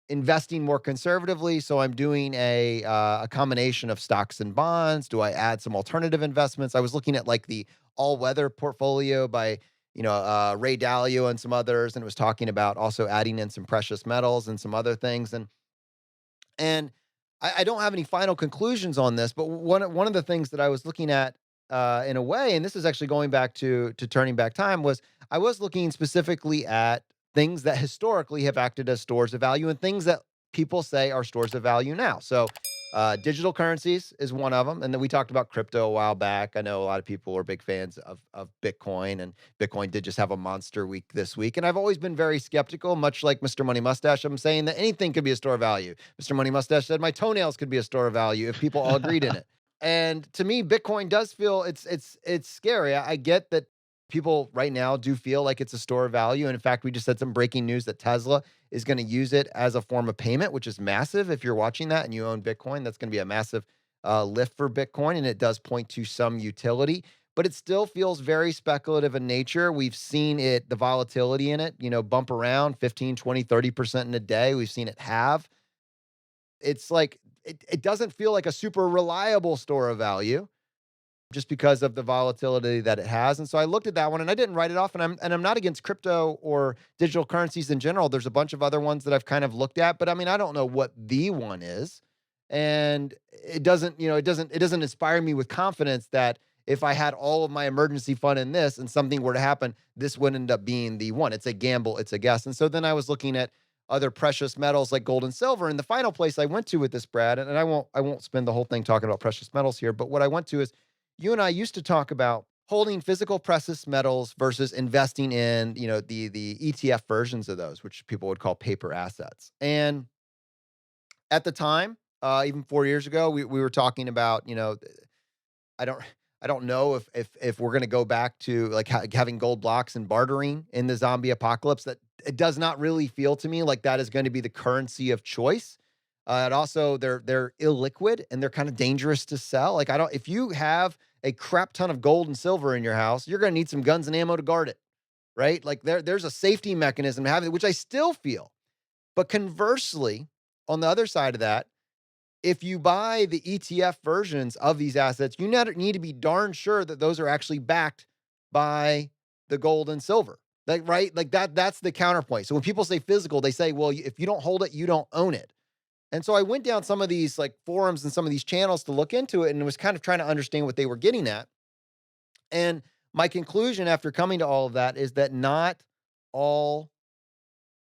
investing more conservatively? So I'm doing a combination of stocks and bonds. Do I add some alternative investments? I was looking at like the all weather portfolio by Ray Dalio and some others, and it was talking about also adding in some precious metals and some other things. And I don't have any final conclusions on this, but one of the things that I was looking at in a way, and this is actually going back to turning back time, was I was looking specifically at things that historically have acted as stores of value and things that people say are stores of value now. So digital currencies is one of them, and then we talked about crypto a while back. I know a lot of people are big fans of Bitcoin, and Bitcoin did just have a monster week this week. And I've always been very skeptical, much like Mr. Money Mustache. I'm saying that anything could be a store of value. Mr. Money Mustache said my toenails could be a store of value if people all agreed in it. And to me, Bitcoin does feel it's scary. I get that people right now do feel like it's a store of value. And in fact, we just had some breaking news that Tesla is going to use it as a form of payment, which is massive. If you're watching that and you own Bitcoin, that's going to be a massive lift for Bitcoin. And it does point to some utility, but it still feels very speculative in nature. We've seen it, the volatility in it, bump around 15, 20, 30% in a day. We've seen it have. It's like, it doesn't feel like a super reliable store of value just because of the volatility that it has. And so I looked at that one and I didn't write it off. And I'm not against crypto or digital currencies in general. There's a bunch of other ones that I've kind of looked at, but I mean, I don't know what the one is. And it doesn't inspire me with confidence that if I had all of my emergency fund in this and something were to happen, this would end up being the one. It's a gamble, it's a guess. And so then I was looking at other precious metals like gold and silver. And the final place I went to with this, Brad, and I won't spend the whole thing talking about precious metals here, but what I went to is you and I used to talk about holding physical precious metals versus investing in, the ETF versions of those, which people would call paper assets. And at the time, even 4 years ago, we were talking about, I don't I don't know if we're going to go back to like having gold blocks and bartering in the zombie apocalypse. That it does not really feel to me like that is going to be the currency of choice. And also they're illiquid and they're kind of dangerous to sell. Like I don't if you have a crap ton of gold and silver in your house, you're going to need some guns and ammo to guard it, right? Like there's a safety mechanism to have it, which I still feel. But conversely, on the other side of that, if you buy the ETF versions of these assets, you need to be darn sure that those are actually backed by the gold and silver. Like, right? Like that's the counterpoint. So when people say physical, they say, well, if you don't hold it, you don't own it. And so I went down some of these like forums and some of these channels to look into it and was kind of trying to understand what they were getting at. And my conclusion after coming to all of that is that not all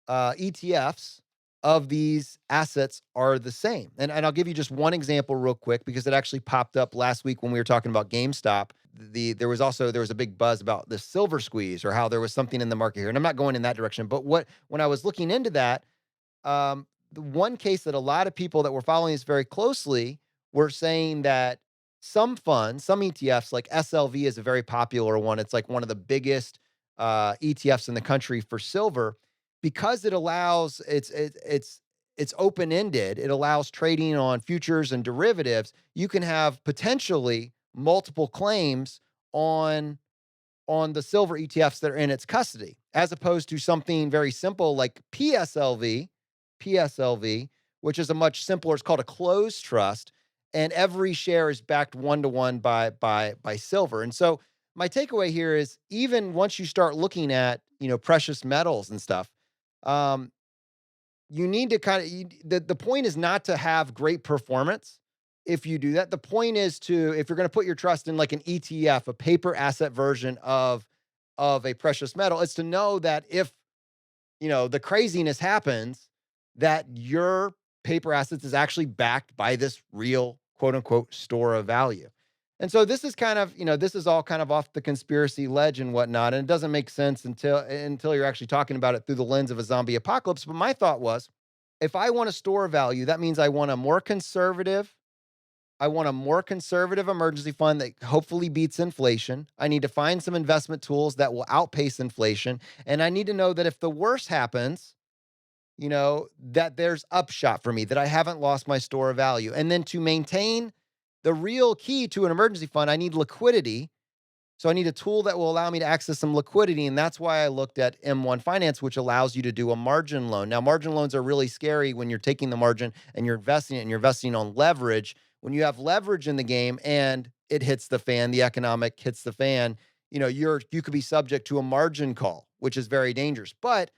ETFs of these assets are the same. And I'll give you just one example real quick because it actually popped up last week when we were talking about GameStop. There was a big buzz about the silver squeeze or how there was something in the market here. And I'm not going in that direction, but when I was looking into that, the one case that a lot of people that were following this very closely were saying that some funds, some ETFs, like SLV is a very popular one. It's like one of the biggest ETFs in the country for silver because it allows it's open ended. It allows trading on futures and derivatives. You can have potentially multiple claims on the silver ETFs that are in its custody, as opposed to something very simple like PSLV, which is a much simpler. It's called a closed trust, and every share is backed 1-to-1 by silver. And so my takeaway here is even once you start looking at precious metals and stuff, um, you need to the point is not to have great performance. if you do that. The point is to, if you're going to put your trust in like an ETF, a paper asset version of a precious metal, it's to know that if, the craziness happens, that your paper assets is actually backed by this real quote unquote store of value. And so this is kind of, this is all kind of off the conspiracy ledge and whatnot. And it doesn't make sense until you're actually talking about it through the lens of a zombie apocalypse. But my thought was, if I want to store value, that means I want a more conservative emergency fund that hopefully beats inflation. I need to find some investment tools that will outpace inflation. And I need to know that if the worst happens, that there's upshot for me, that I haven't lost my store of value. And then to maintain the real key to an emergency fund, I need liquidity. So I need a tool that will allow me to access some liquidity. And that's why I looked at M1 Finance, which allows you to do a margin loan. Now, margin loans are really scary when you're taking the margin and you're investing it and you're investing on leverage. When you have leverage in the game and it hits the fan, the economic hits the fan, you could be subject to a margin call, which is very dangerous. But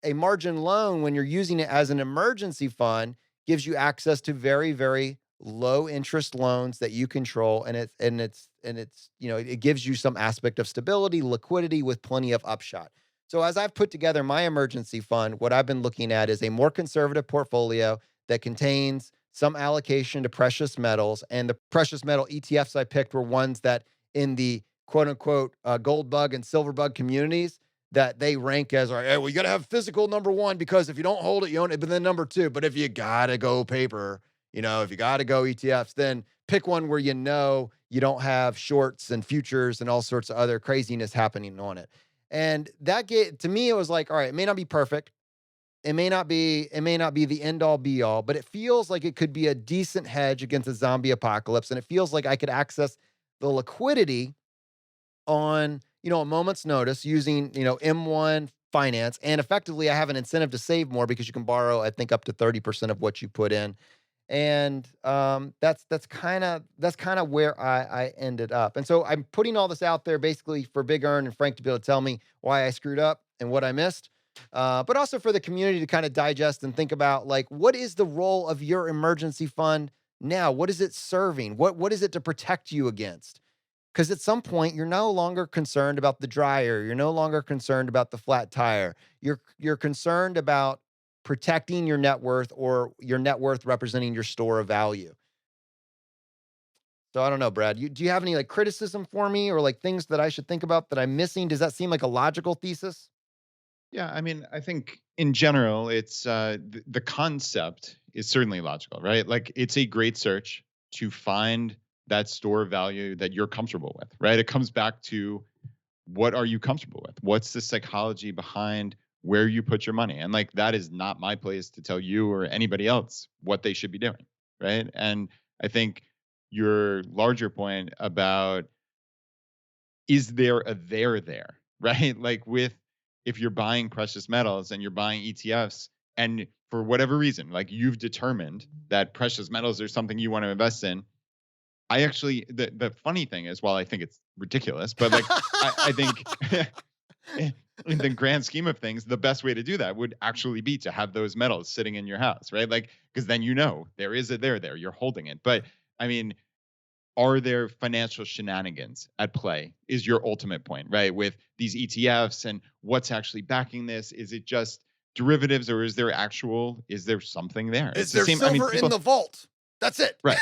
a margin loan, when you're using it as an emergency fund, gives you access to very, very low interest loans that you control, and it gives you some aspect of stability, liquidity with plenty of upshot. So as I've put together my emergency fund, what I've been looking at is a more conservative portfolio that contains some allocation to precious metals, and the precious metal ETFs I picked were ones that in the quote unquote gold bug and silver bug communities, that they rank as, all right, hey, well, you got to have physical number one, because if you don't hold it, you own it. But then number two, but if you got to go paper, if you got to go ETFs, then pick one where you don't have shorts and futures and all sorts of other craziness happening on it. And that to me, it was like, all right, it may not be perfect. It may not be the end all be all, but it feels like it could be a decent hedge against a zombie apocalypse. And it feels like I could access the liquidity on, a moment's notice using, M1 Finance. And effectively, I have an incentive to save more because you can borrow, I think, up to 30% of what you put in. And that's kind of where I ended up. And so I'm putting all this out there basically for Big Earn and Frank to be able to tell me why I screwed up and what I missed. But also for the community to kind of digest and think about, like, what is the role of your emergency fund now? What is it serving? What is it to protect you against? Because at some point, you're no longer concerned about the dryer. You're no longer concerned about the flat tire. You're concerned about protecting your net worth, or your net worth representing your store of value. So I don't know, Brad. Do you have any like criticism for me, or like things that I should think about that I'm missing? Does that seem like a logical thesis? Yeah, I mean, I think in general, it's the concept is certainly logical, right? Like it's a great search to find that store value that you're comfortable with, right? It comes back to what are you comfortable with? What's the psychology behind where you put your money? And like that is not my place to tell you or anybody else what they should be doing, right? And I think your larger point about is there a there, right? Like with if you're buying precious metals and you're buying ETFs and for whatever reason, like you've determined that precious metals are something you want to invest in. I actually the funny thing is, while I think it's ridiculous, but like I think in the grand scheme of things, the best way to do that would actually be to have those metals sitting in your house, right? Like because then there is a there, you're holding it. But I mean, are there financial shenanigans at play is your ultimate point, right? With these ETFs and what's actually backing this. Is it just derivatives or is there something there? Is It's the there same. I mean, silver in the vault? That's it. right.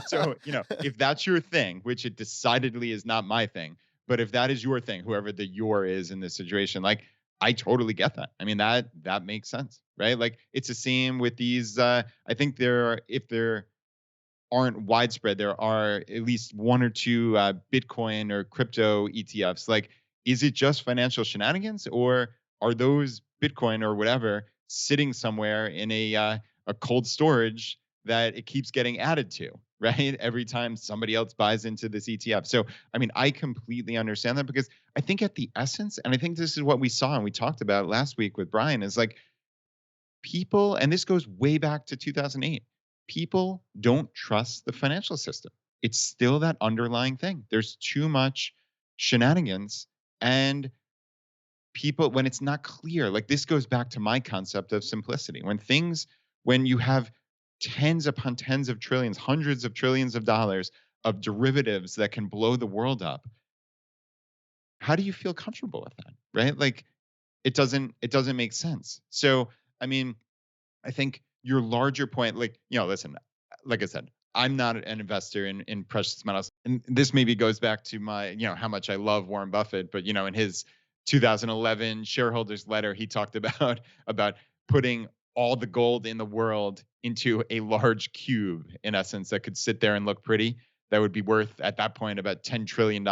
So, if that's your thing, which it decidedly is not my thing, but if that is your thing, whoever the your is in this situation, like I totally get that. I mean, that makes sense, right? Like it's the same with these I think if there aren't widespread. There are at least one or two Bitcoin or crypto ETFs. Like, is it just financial shenanigans, or are those Bitcoin or whatever sitting somewhere in a cold storage that it keeps getting added to, right? Every time somebody else buys into this ETF. So, I mean, I completely understand that because I think at the essence, and I think this is what we saw and we talked about last week with Brian, is like people, and this goes way back to 2008, people don't trust the financial system. It's still that underlying thing. There's too much shenanigans and people, when it's not clear, like this goes back to my concept of simplicity. When you have tens upon tens of trillions, hundreds of trillions of dollars of derivatives that can blow the world up. How do you feel comfortable with that? Right? Like it doesn't make sense. So, I mean, I think your larger point, like, listen, like I said, I'm not an investor in precious metals. And this maybe goes back to my, how much I love Warren Buffett, but in his 2011 shareholders letter, he talked about about putting all the gold in the world into a large cube, in essence, that could sit there and look pretty. That would be worth at that point about $10 trillion.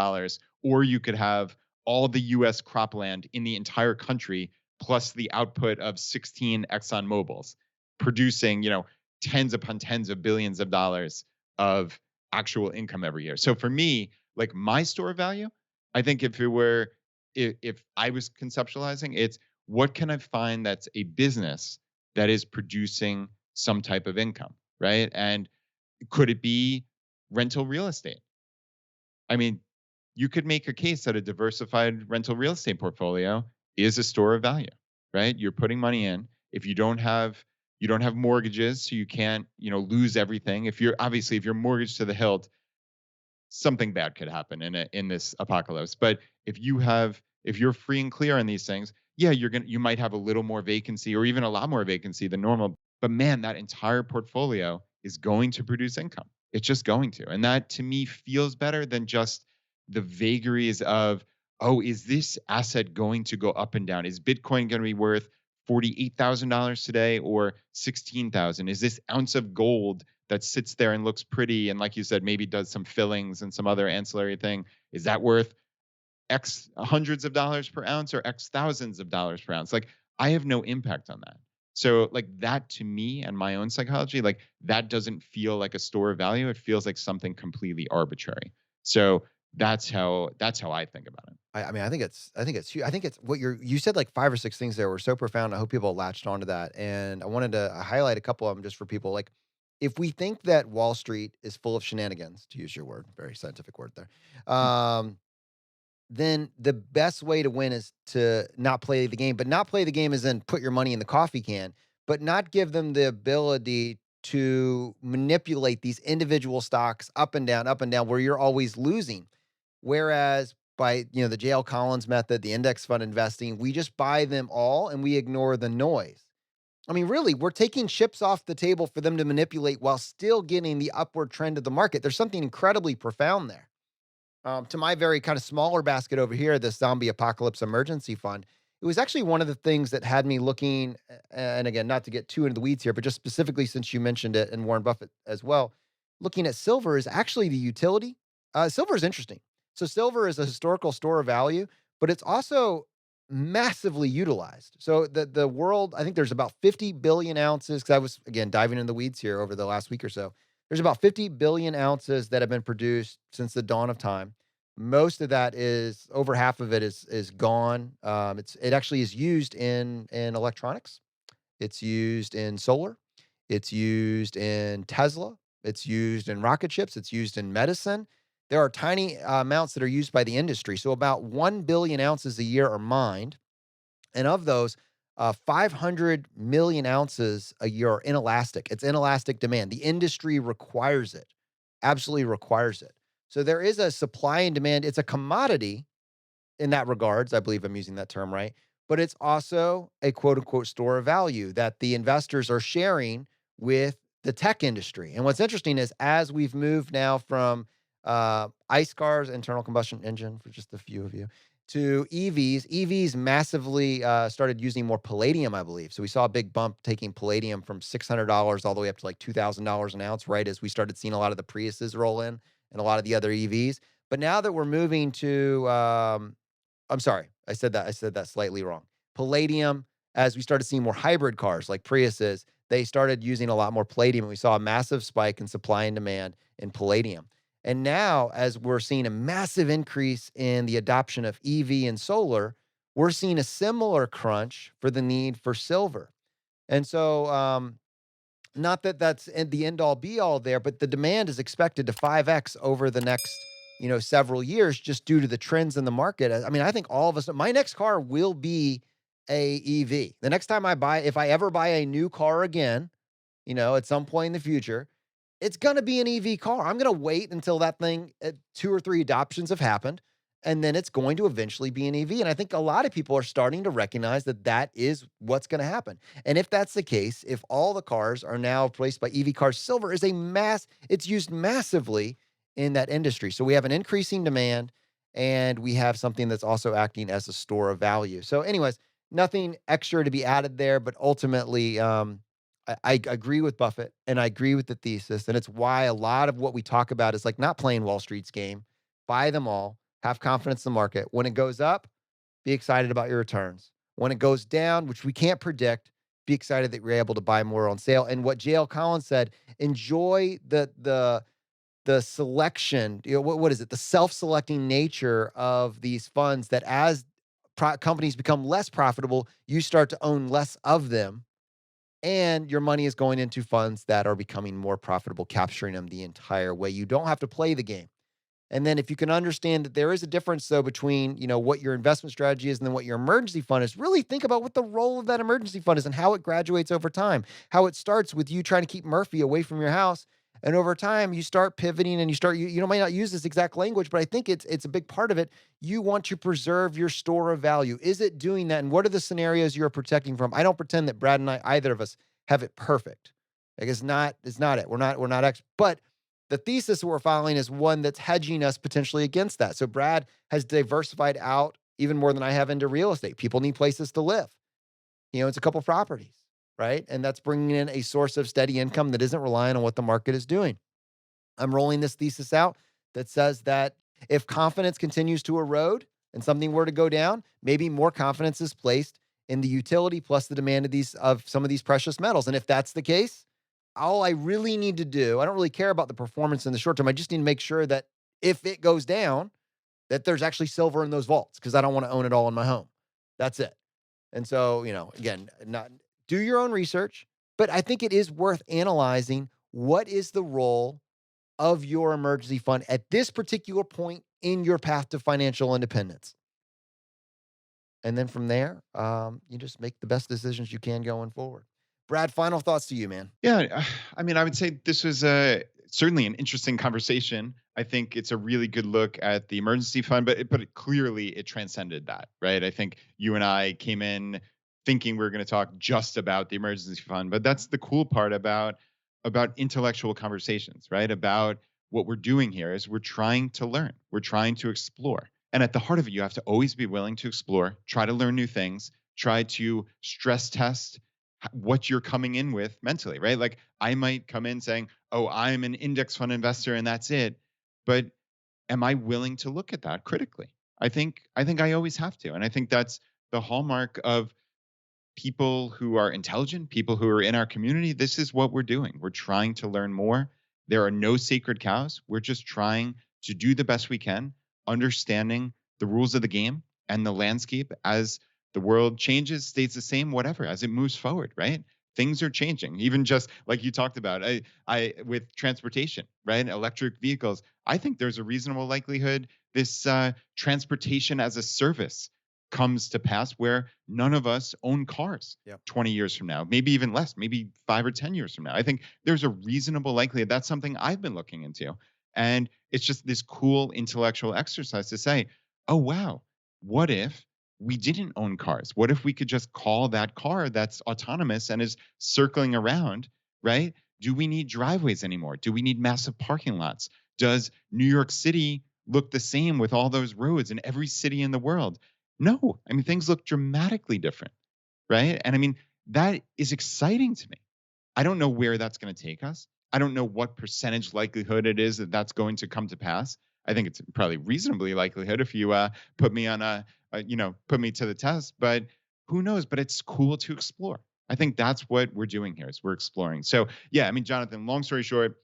Or you could have all the US cropland in the entire country plus the output of 16 Exxon Mobils producing, tens upon tens of billions of dollars of actual income every year. So for me, like my store of value, I think if I was conceptualizing, it's what can I find that's a business that is producing some type of income, right? And could it be rental real estate? I mean, you could make a case that a diversified rental real estate portfolio is a store of value, right? You're putting money in. If you don't have mortgages, so you can't, lose everything. If you're mortgaged to the hilt, something bad could happen in this apocalypse. But if you're free and clear on these things, yeah, you might have a little more vacancy or even a lot more vacancy than normal. But man, that entire portfolio is going to produce income. It's just going to. And that to me feels better than just the vagaries of, oh, is this asset going to go up and down? Is Bitcoin going to be worth $48,000 today or 16,000? Is this ounce of gold that sits there and looks pretty and, like you said, maybe does some fillings and some other ancillary thing, is that worth X hundreds of dollars per ounce or X thousands of dollars per ounce? Like, I have no impact on that. So, like, that to me and my own psychology, like, that doesn't feel like a store of value. It feels like something completely arbitrary. So that's how I think about it. I mean, I think it's huge. I think it's what you said like 5 or 6 things there were so profound. I hope people latched onto that. And I wanted to highlight a couple of them just for people. Like, if we think that Wall Street is full of shenanigans, to use your word, very scientific word there, then the best way to win is to not play the game. But not play the game is then put your money in the coffee can, but not give them the ability to manipulate these individual stocks up and down, where you're always losing. Whereas by, the JL Collins method, the index fund investing, we just buy them all and we ignore the noise. I mean, really, we're taking chips off the table for them to manipulate while still getting the upward trend of the market. There's something incredibly profound there. To my very kind of smaller basket over here, the zombie apocalypse emergency fund, it was actually one of the things that had me looking, and again, not to get too into the weeds here, but just specifically since you mentioned it and Warren Buffett as well, looking at silver is actually the utility. Silver is interesting. So silver is a historical store of value, but it's also massively utilized. So the world, I think there's about 50 billion ounces, because I was again diving in the weeds here over the last week or so. There's about 50 billion ounces that have been produced since the dawn of time. Most of that is over half of it is gone. It actually is used in electronics. It's used in solar. It's used in Tesla. It's used in rocket ships. It's used in medicine. There are tiny amounts that are used by the industry. So about 1 billion ounces a year are mined. And of those, 500 million ounces a year are inelastic. It's inelastic demand. The industry requires it, absolutely requires it. So there is a supply and demand. It's a commodity in that regards. I believe I'm using that term right. But it's also a quote unquote store of value that the investors are sharing with the tech industry. And what's interesting is as we've moved now from ICE cars, internal combustion engine for just a few of you, to EVs massively started using more palladium, I believe. So we saw a big bump taking palladium from $600 all the way up to like $2,000 an ounce, right? As we started seeing a lot of the Priuses roll in and a lot of the other EVs. But now that we're moving to I'm sorry, I said that slightly wrong. Palladium, as we started seeing more hybrid cars like Priuses, they started using a lot more palladium. And we saw a massive spike in supply and demand in palladium. And now, as we're seeing a massive increase in the adoption of EV and solar, we're seeing a similar crunch for the need for silver. And so, not that that's the end all be all there, but the demand is expected to 5x over the next, several years just due to the trends in the market. I mean, I think all of us, my next car will be a EV. The next time if I ever buy a new car again, at some point in the future, it's going to be an EV car. I'm going to wait until that thing, two or three adoptions have happened, and then it's going to eventually be an EV. And I think a lot of people are starting to recognize that that is what's going to happen. And if that's the case, if all the cars are now replaced by EV cars, silver is it's used massively in that industry. So we have an increasing demand, and we have something that's also acting as a store of value. So, anyways, nothing extra to be added there, but ultimately, I agree with Buffett and I agree with the thesis. And it's why a lot of what we talk about is like not playing Wall Street's game. Buy them all, have confidence in the market. When it goes up, be excited about your returns. When it goes down, which we can't predict, be excited that you're able to buy more on sale. And what JL Collins said, enjoy the selection, what is it? The self-selecting nature of these funds that as companies become less profitable, you start to own less of them and your money is going into funds that are becoming more profitable, capturing them the entire way. You don't have to play the game. And then if you can understand that there is a difference though between, what your investment strategy is and then what your emergency fund is, really think about what the role of that emergency fund is and how it graduates over time. How it starts with you trying to keep Murphy away from your house. And over time, you start pivoting and you might not use this exact language, but I think it's a big part of it. You want to preserve your store of value. Is it doing that? And what are the scenarios you're protecting from? I don't pretend that Brad and I, either of us, have it perfect. Like it's not it. We're not but the thesis we're following is one that's hedging us potentially against that. So Brad has diversified out even more than I have into real estate. People need places to live. It's a couple properties, right? And that's bringing in a source of steady income that isn't relying on what the market is doing. I'm rolling this thesis out that says that if confidence continues to erode and something were to go down, maybe more confidence is placed in the utility plus the demand of some of these precious metals. And if that's the case, all I really need to do, I don't really care about the performance in the short term. I just need to make sure that if it goes down, that there's actually silver in those vaults because I don't want to own it all in my home. That's it. And so, again, not do your own research, but I think it is worth analyzing what is the role of your emergency fund at this particular point in your path to financial independence. And then from there, you just make the best decisions you can going forward. Brad, final thoughts to you, man. Yeah, I mean, I would say this was certainly an interesting conversation. I think it's a really good look at the emergency fund, but clearly it transcended that, right? I think you and I came in thinking we were going to talk just about the emergency fund, but that's the cool part about intellectual conversations, right? About what we're doing here is we're trying to learn, we're trying to explore. And at the heart of it, you have to always be willing to explore, try to learn new things, try to stress test what you're coming in with mentally, right? Like I might come in saying, "Oh, I'm an index fund investor and that's it." But am I willing to look at that critically? I think I always have to. And I think that's the hallmark of people who are intelligent, people who are in our community. This is what we're doing. We're trying to learn more. There are no sacred cows. We're just trying to do the best we can, understanding the rules of the game and the landscape as the world changes, stays the same, whatever, as it moves forward, right? Things are changing. Even just like you talked about, I with transportation, right? Electric vehicles. I think there's a reasonable likelihood this transportation as a service comes to pass where none of us own cars Yep. 20 years from now, maybe even less, maybe 5 or 10 years from now. I think there's a reasonable likelihood. That's something I've been looking into. And it's just this cool intellectual exercise to say, oh, wow, what if we didn't own cars? What if we could just call that car that's autonomous and is circling around, right? Do we need driveways anymore? Do we need massive parking lots? Does New York City look the same with all those roads in every city in the world? No, I mean, things look dramatically different, right? And I mean, that is exciting to me. I don't know where that's going to take us. I don't know what percentage likelihood it is that that's going to come to pass. I think it's probably reasonably likelihood if you put me on put me to the test, but who knows? But it's cool to explore. I think that's what we're doing here is we're exploring. So yeah, I mean, Jonathan, long story short,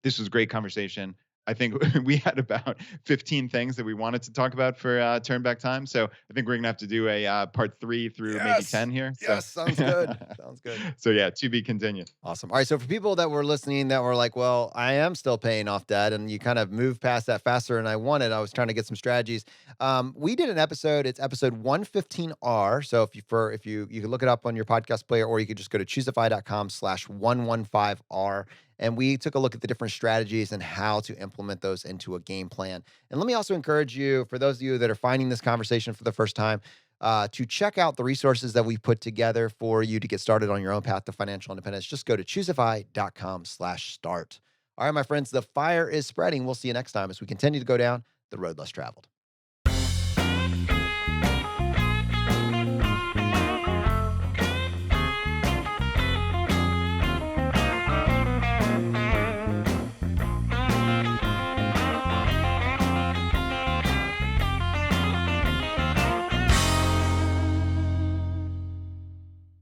this was a great conversation. I think we had about 15 things that we wanted to talk about for turn back time. So I think we're gonna have to do a part 3 through maybe Yes. 10 here. So Yes. Sounds good. Sounds good. so yeah, to be continued. Awesome. All right. So for people that were listening that were like, well, I am still paying off debt and you kind of moved past that faster and I was trying to get some strategies. We did an episode, it's episode 115R. So if you can look it up on your podcast player, or you could just go to choosify.com/115R. And we took a look at the different strategies and how to implement those into a game plan. And let me also encourage you, for those of you that are finding this conversation for the first time, to check out the resources that we put together for you to get started on your own path to financial independence. Just go to choosify.com/start. All right, my friends, the fire is spreading. We'll see you next time as we continue to go down the road less traveled.